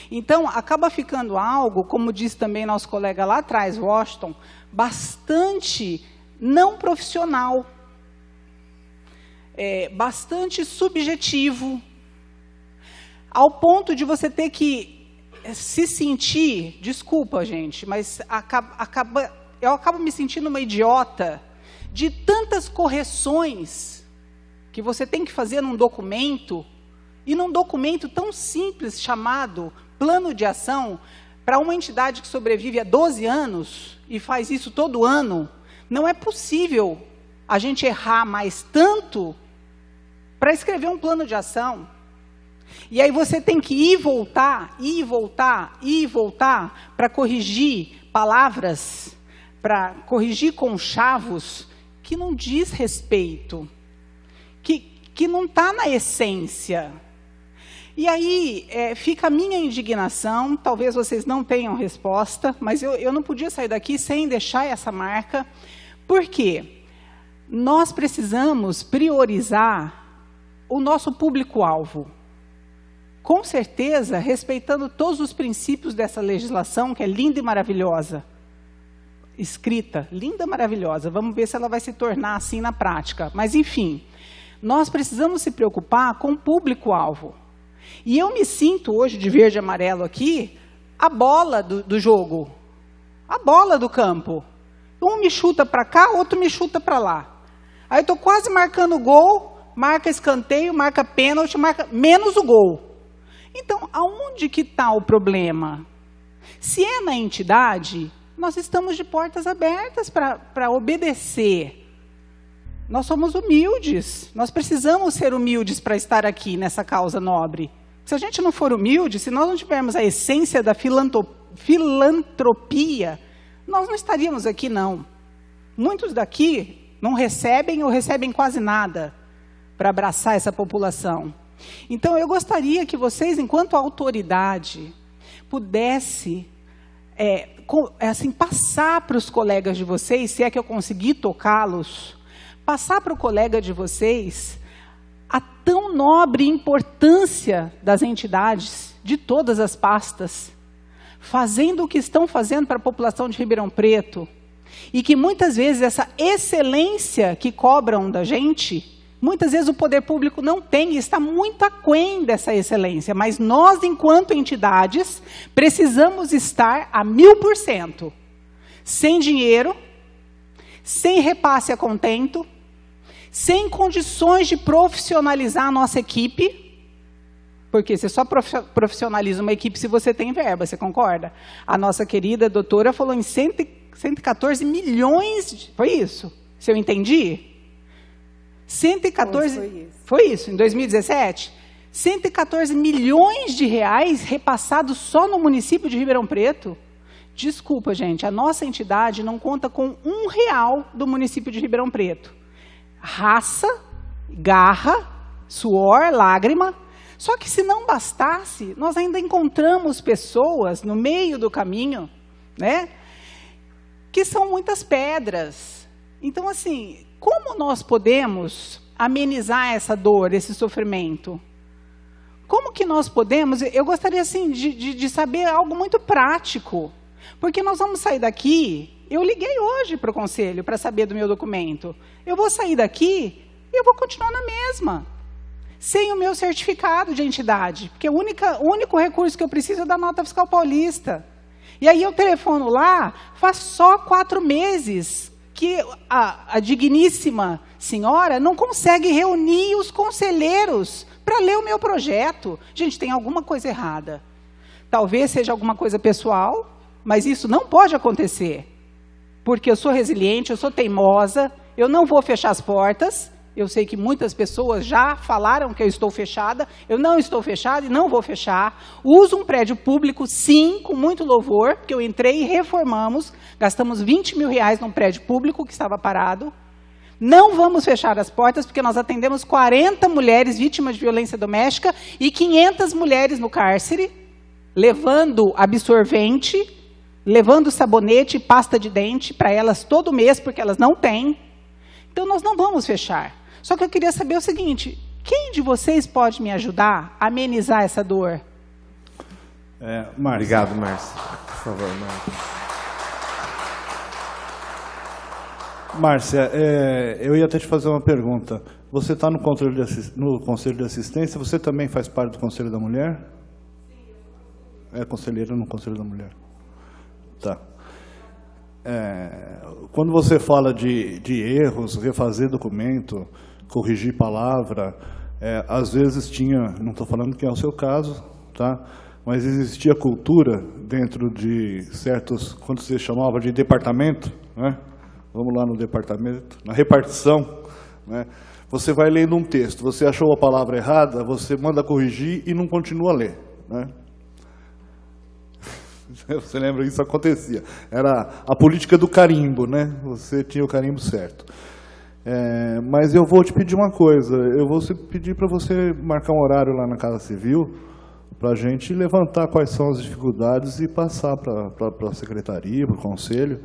Então, acaba ficando algo, como disse também nosso colega lá atrás, Washington, bastante não profissional, bastante subjetivo, ao ponto de você ter que se sentir, desculpa, gente, mas eu acabo me sentindo uma idiota de tantas correções que você tem que fazer num documento, e num documento tão simples chamado Plano de Ação, para uma entidade que sobrevive há 12 anos e faz isso todo ano, não é possível a gente errar mais tanto para escrever um plano de ação. E aí você tem que ir e voltar para corrigir palavras, para corrigir conchavos que não diz respeito, que não está na essência. E aí fica a minha indignação, talvez vocês não tenham resposta, mas eu não podia sair daqui sem deixar essa marca, porque nós precisamos priorizar o nosso público-alvo. Com certeza, respeitando todos os princípios dessa legislação, que é linda e maravilhosa, escrita, linda e maravilhosa, vamos ver se ela vai se tornar assim na prática. Mas, enfim, nós precisamos se preocupar com o público-alvo. E eu me sinto hoje, de verde e amarelo aqui, a bola do jogo, a bola do campo. Um me chuta para cá, outro me chuta para lá. Aí eu estou quase marcando gol, marca escanteio, marca pênalti, marca menos o gol. Então, aonde que está o problema? Se é na entidade, nós estamos de portas abertas para obedecer. Nós somos humildes, nós precisamos ser humildes para estar aqui nessa causa nobre. Se a gente não for humilde, se nós não tivermos a essência da filantropia, nós não estaríamos aqui, não. Muitos daqui não recebem ou recebem quase nada para abraçar essa população. Então, eu gostaria que vocês, enquanto autoridade, pudesse assim, passar para os colegas de vocês, se é que eu conseguir tocá-los, passar para o colega de vocês a tão nobre importância das entidades, de todas as pastas, fazendo o que estão fazendo para a população de Ribeirão Preto, e que muitas vezes essa excelência que cobram da gente, muitas vezes o poder público não tem e está muito aquém dessa excelência, mas nós, enquanto entidades, precisamos estar a 1000%, sem dinheiro, sem repasse a contento, sem condições de profissionalizar a nossa equipe, porque você só profissionaliza uma equipe se você tem verba, você concorda? A nossa querida doutora falou em 114 milhões, foi isso? Se eu entendi? 114, foi isso, em 2017? 114 milhões de reais repassados só no município de Ribeirão Preto. Desculpa, gente, a nossa entidade não conta com R$1 do município de Ribeirão Preto. Raça, garra, suor, lágrima. Só que se não bastasse, nós ainda encontramos pessoas no meio do caminho, né, que são muitas pedras. Então, assim, como nós podemos amenizar essa dor, esse sofrimento? Como que nós podemos? Eu gostaria, assim, de saber algo muito prático. Porque nós vamos sair daqui, eu liguei hoje para o conselho para saber do meu documento. Eu vou sair daqui e eu vou continuar na mesma, sem o meu certificado de entidade, porque o único recurso que eu preciso é da nota fiscal paulista. E aí eu telefono lá, faz só 4 meses que a digníssima senhora não consegue reunir os conselheiros para ler o meu projeto. Gente, tem alguma coisa errada. Talvez seja alguma coisa pessoal, mas isso não pode acontecer, porque eu sou resiliente, eu sou teimosa, eu não vou fechar as portas. Eu sei que muitas pessoas já falaram que eu estou fechada, eu não estou fechada e não vou fechar. Uso um prédio público, sim, com muito louvor, porque eu entrei e reformamos, gastamos R$20 mil num prédio público que estava parado. Não vamos fechar as portas, porque nós atendemos 40 mulheres vítimas de violência doméstica e 500 mulheres no cárcere, levando absorvente, levando sabonete e pasta de dente para elas todo mês, porque elas não têm. Então, nós não vamos fechar. Só que eu queria saber o seguinte, quem de vocês pode me ajudar a amenizar essa dor? Márcia. Obrigado, Márcia. Por favor, Márcia. Márcia, eu ia até te fazer uma pergunta. Você está no Conselho de Assistência, você também faz parte do Conselho da Mulher? Sim. É conselheira no Conselho da Mulher. Tá. Quando você fala de erros, refazer documento, corrigir palavra, às vezes tinha, não estou falando que é o seu caso, tá? Mas existia cultura dentro de certos, quando você chamava de departamento, né? Vamos lá no departamento, na repartição, né? Você vai lendo um texto, você achou a palavra errada, você manda corrigir e não continua a ler, né? Você lembra que isso acontecia? Era a política do carimbo, né? Você tinha o carimbo certo. Mas eu vou te pedir uma coisa. Eu vou pedir para você marcar um horário lá na Casa Civil para a gente levantar quais são as dificuldades e passar para a secretaria, para o conselho,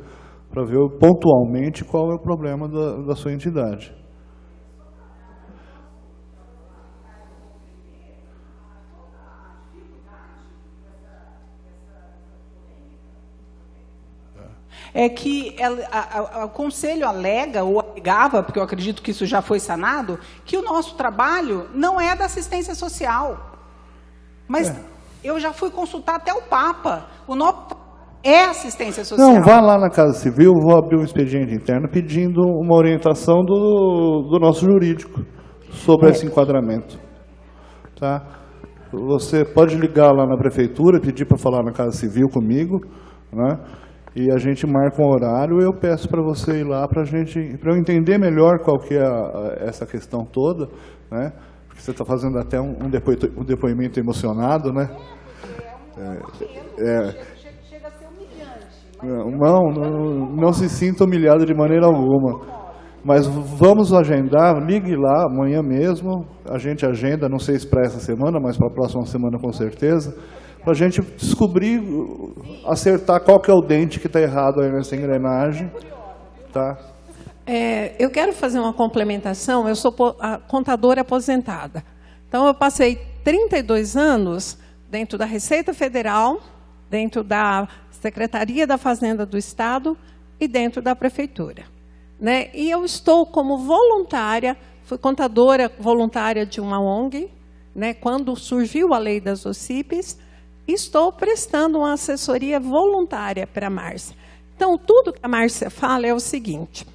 para ver pontualmente qual é o problema da sua entidade. É que o conselho alega, ou alegava, porque eu acredito que isso já foi sanado, que o nosso trabalho não é da assistência social. Mas eu já fui consultar até o Papa. O nosso é assistência social. Não, vá lá na Casa Civil, vou abrir um expediente interno pedindo uma orientação do nosso jurídico sobre esse enquadramento. Tá? Você pode ligar lá na prefeitura, pedir para falar na Casa Civil comigo, né? E a gente marca um horário, eu peço para você ir lá para eu entender melhor qual que é essa questão toda, né? Porque você está fazendo até um depoimento emocionado, né? Chega a ser humilhante, Não se sinta humilhado de maneira alguma. Mas vamos agendar, ligue lá amanhã mesmo, a gente agenda, não sei se para essa semana, mas para a próxima semana com certeza, para a gente descobrir, acertar qual que é o dente que está errado aí nessa engrenagem. Tá? Eu quero fazer uma complementação, eu sou contadora aposentada. Então, eu passei 32 anos dentro da Receita Federal, dentro da Secretaria da Fazenda do Estado e dentro da Prefeitura. Né? E eu estou como voluntária, fui contadora voluntária de uma ONG, né, quando surgiu a lei das OCIPs, estou prestando uma assessoria voluntária para a Márcia. Então, tudo que a Márcia fala é o seguinte,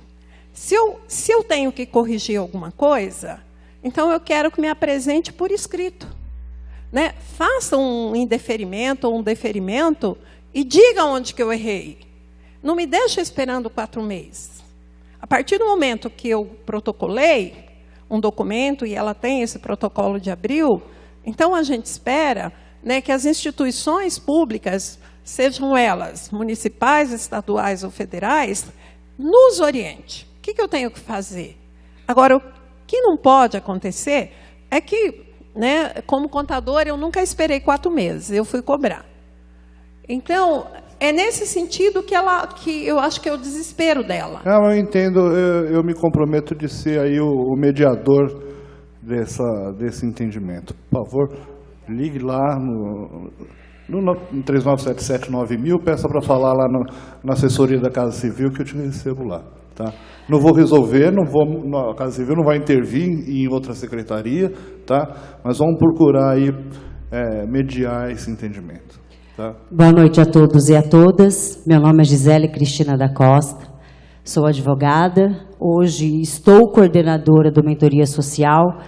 se eu tenho que corrigir alguma coisa, então eu quero que me apresente por escrito. Né? Faça um indeferimento ou um deferimento e diga onde que eu errei. Não me deixe esperando 4 meses. A partir do momento que eu protocolei um documento, e ela tem esse protocolo de abril, então a gente espera, né, que as instituições públicas, sejam elas municipais, estaduais ou federais, nos oriente. O que eu tenho que fazer? Agora, o que não pode acontecer é que, né, como contadora, eu nunca esperei 4 meses, eu fui cobrar. Então, é nesse sentido que eu acho que é o desespero dela. Não, eu entendo, eu me comprometo de ser aí o mediador desse entendimento. Por favor, ligue lá no 3977-9000, peça para falar lá na assessoria da Casa Civil que eu te recebo lá. Tá? Não vou resolver, a Casa Civil não vai intervir em outra secretaria, tá? Mas vamos procurar aí mediar esse entendimento. Tá? Boa noite a todos e a todas. Meu nome é Gisele Cristina da Costa, sou advogada. Hoje estou coordenadora do Mentoria Social,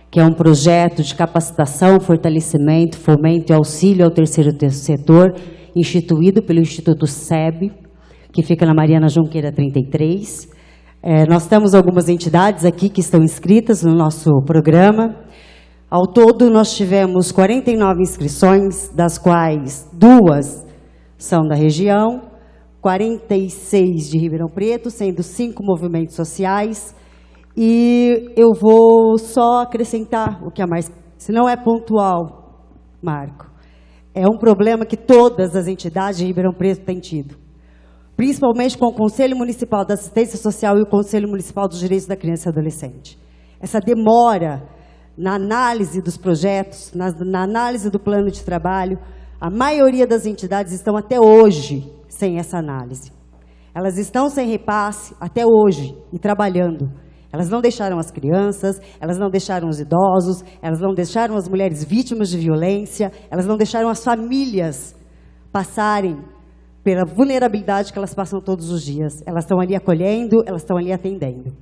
que é um projeto de capacitação, fortalecimento, fomento e auxílio ao terceiro setor, instituído pelo Instituto SEB, que fica na Mariana Junqueira 33. Nós temos algumas entidades aqui que estão inscritas no nosso programa. Ao todo, nós tivemos 49 inscrições, das quais 2 são da região, 46 de Ribeirão Preto, sendo 5 movimentos sociais. E eu vou só acrescentar o que a Márcia disse. Não é pontual, Marco. É um problema que todas as entidades de Ribeirão Preto têm tido, principalmente com o Conselho Municipal da Assistência Social e o Conselho Municipal dos Direitos da Criança e Adolescente. Essa demora na análise dos projetos, na análise do plano de trabalho, a maioria das entidades estão até hoje sem essa análise. Elas estão sem repasse até hoje e trabalhando. Elas não deixaram as crianças, elas não deixaram os idosos, elas não deixaram as mulheres vítimas de violência, elas não deixaram as famílias passarem pela vulnerabilidade que elas passam todos os dias. Elas estão ali acolhendo, elas estão ali atendendo.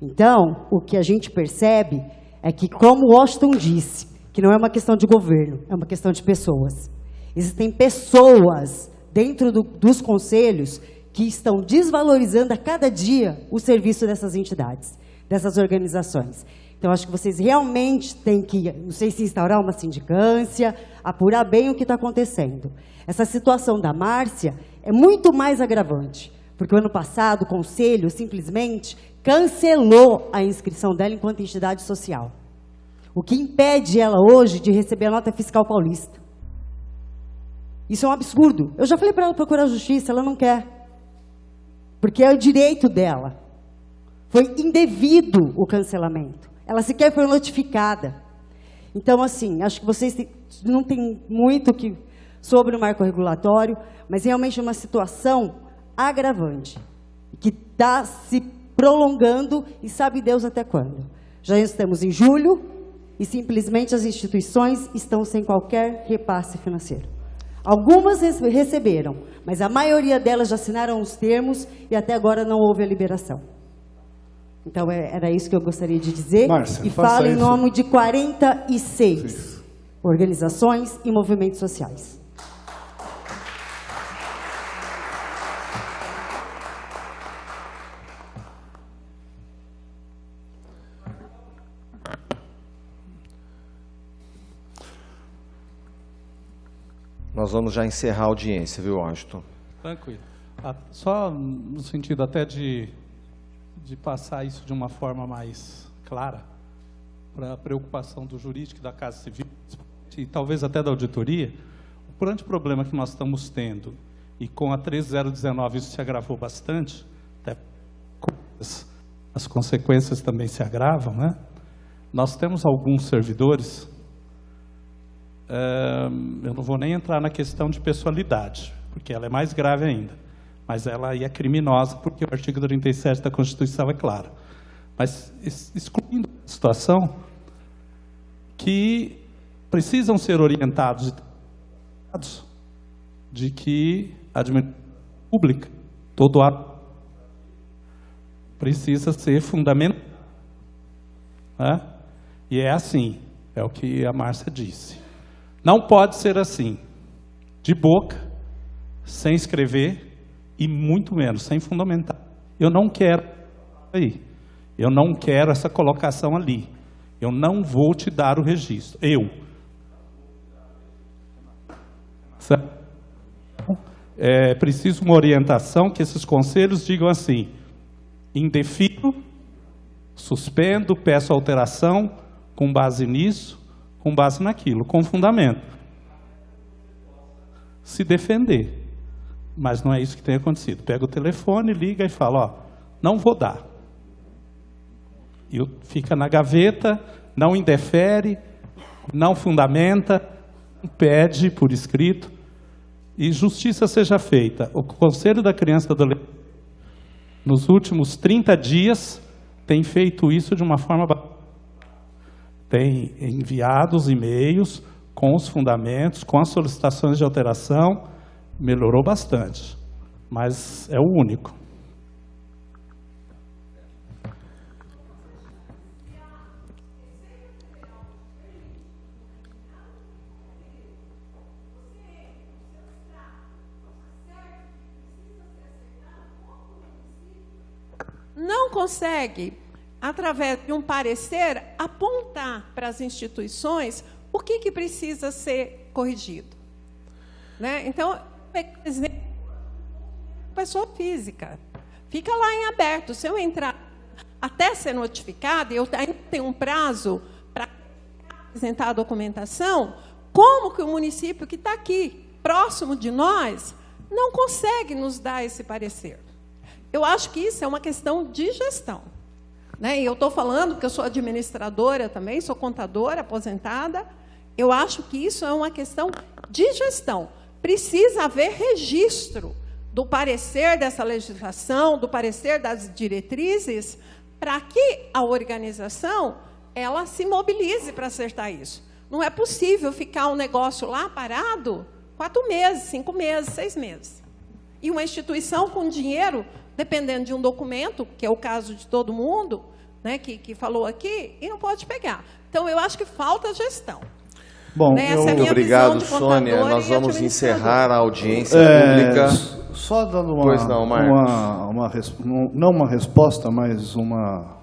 Então, o que a gente percebe é que, como Washington disse, que não é uma questão de governo, é uma questão de pessoas. Existem pessoas dentro dos conselhos que estão desvalorizando a cada dia o serviço dessas entidades, dessas organizações. Então, acho que vocês realmente têm que, não sei se instaurar uma sindicância, apurar bem o que está acontecendo. Essa situação da Márcia é muito mais agravante, porque o ano passado o Conselho simplesmente cancelou a inscrição dela enquanto entidade social, o que impede ela hoje de receber a nota fiscal paulista. Isso é um absurdo. Eu já falei para ela procurar justiça, ela não quer, porque é o direito dela. Foi indevido o cancelamento. Ela sequer foi notificada. Então, assim, acho que vocês não têm muito que sobre o marco regulatório, mas realmente é uma situação agravante, que está se prolongando e sabe Deus até quando. Já estamos em julho e simplesmente as instituições estão sem qualquer repasse financeiro. Algumas receberam, mas a maioria delas já assinaram os termos e até agora não houve a liberação. Então, era isso que eu gostaria de dizer. Márcia, e falo em nome de 46 organizações e movimentos sociais. Nós vamos já encerrar a audiência, viu, Washington? Tranquilo. Só no sentido até de passar isso de uma forma mais clara, para a preocupação do jurídico, da Casa Civil, e talvez até da auditoria, o grande problema que nós estamos tendo, e com a 13019 isso se agravou bastante, até as consequências também se agravam, né? Nós temos alguns servidores, eu não vou nem entrar na questão de pessoalidade, porque ela é mais grave ainda, mas ela aí é criminosa, porque o artigo 37 da Constituição é claro. Mas excluindo a situação que precisam ser orientados de que a administração pública, todo ato precisa ser fundamental. Né? E é assim, é o que a Márcia disse. Não pode ser assim, de boca, sem escrever e muito menos, sem fundamentar. Eu não quero aí. Eu não quero essa colocação ali. Eu não vou te dar o registro. Certo? É preciso uma orientação que esses conselhos digam assim: indefino, suspendo, peço alteração com base nisso, com base naquilo, com fundamento. Se defender. Mas não é isso que tem acontecido. Pega o telefone, liga e fala, ó, não vou dar. E fica na gaveta, não indefere, não fundamenta, pede por escrito, e justiça seja feita. O Conselho da Criança e do Adolescente, nos últimos 30 dias, tem feito isso de uma forma... Tem enviado os e-mails com os fundamentos, com as solicitações de alteração, melhorou bastante, mas é o único. Não consegue, através de um parecer, apontar para as instituições o que precisa ser corrigido. Né? Então, exemplo, pessoa física, fica lá em aberto. Se eu entrar até ser notificado, eu ainda tenho um prazo para apresentar a documentação, como que o município que está aqui, próximo de nós, não consegue nos dar esse parecer? Eu acho que isso é uma questão de gestão. Né? E eu estou falando que eu sou administradora também, sou contadora aposentada. Eu acho que isso é uma questão de gestão. Precisa haver registro do parecer dessa legislação, do parecer das diretrizes, para que a organização ela se mobilize para acertar isso. Não é possível ficar um negócio lá parado 4 meses, 5 meses, 6 meses. E uma instituição com dinheiro, dependendo de um documento, que é o caso de todo mundo, né, que falou aqui, e não pode pegar. Então, eu acho que falta gestão. Bom, muito obrigado, Sônia. Nós vamos encerrar a audiência pública. Só dando não uma resposta, mas uma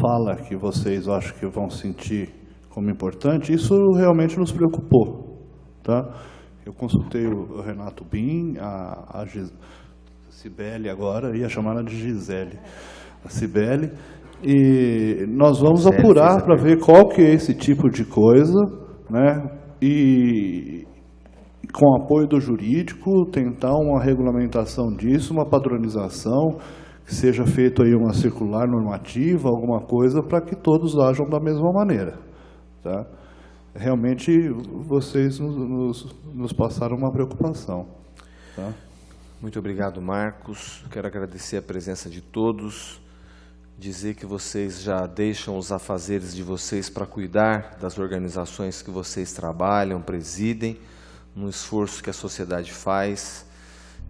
fala que vocês acho que vão sentir como importante. Isso realmente nos preocupou. Tá? Eu consultei o Renato Bin, a Cibele agora, ia chamar ela de Gisele. A Cibele. E nós vamos apurar para ver qual que é esse tipo de coisa, né? E com apoio do jurídico, tentar uma regulamentação disso, uma padronização, que seja feito aí uma circular normativa, alguma coisa, para que todos ajam da mesma maneira. Tá? Realmente, vocês nos passaram uma preocupação. Tá? Muito obrigado, Marcos. Quero agradecer a presença de todos. Dizer que vocês já deixam os afazeres de vocês para cuidar das organizações que vocês trabalham, presidem, num esforço que a sociedade faz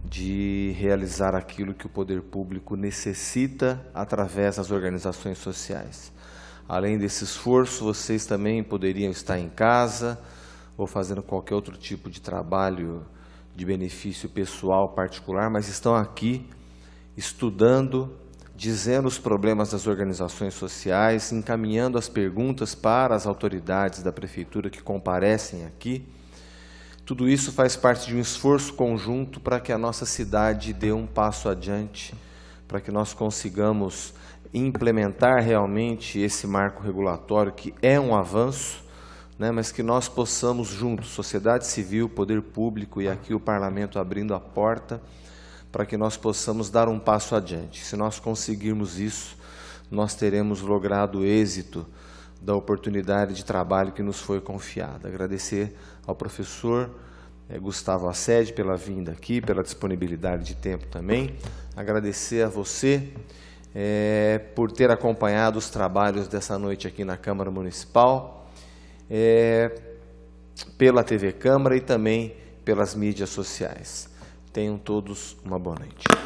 de realizar aquilo que o poder público necessita através das organizações sociais. Além desse esforço, vocês também poderiam estar em casa ou fazendo qualquer outro tipo de trabalho de benefício pessoal particular, mas estão aqui estudando, dizendo os problemas das organizações sociais, encaminhando as perguntas para as autoridades da prefeitura que comparecem aqui, Tudo isso faz parte de um esforço conjunto para que a nossa cidade dê um passo adiante, para que nós consigamos implementar realmente esse marco regulatório, que é um avanço, né, mas que nós possamos juntos, sociedade civil, poder público e aqui o parlamento abrindo a porta, para que nós possamos dar um passo adiante. Se nós conseguirmos isso, nós teremos logrado o êxito da oportunidade de trabalho que nos foi confiada. Agradecer ao professor Gustavo Assede pela vinda aqui, pela disponibilidade de tempo também. Agradecer a você por ter acompanhado os trabalhos dessa noite aqui na Câmara Municipal, pela TV Câmara e também pelas mídias sociais. Tenham todos uma boa noite.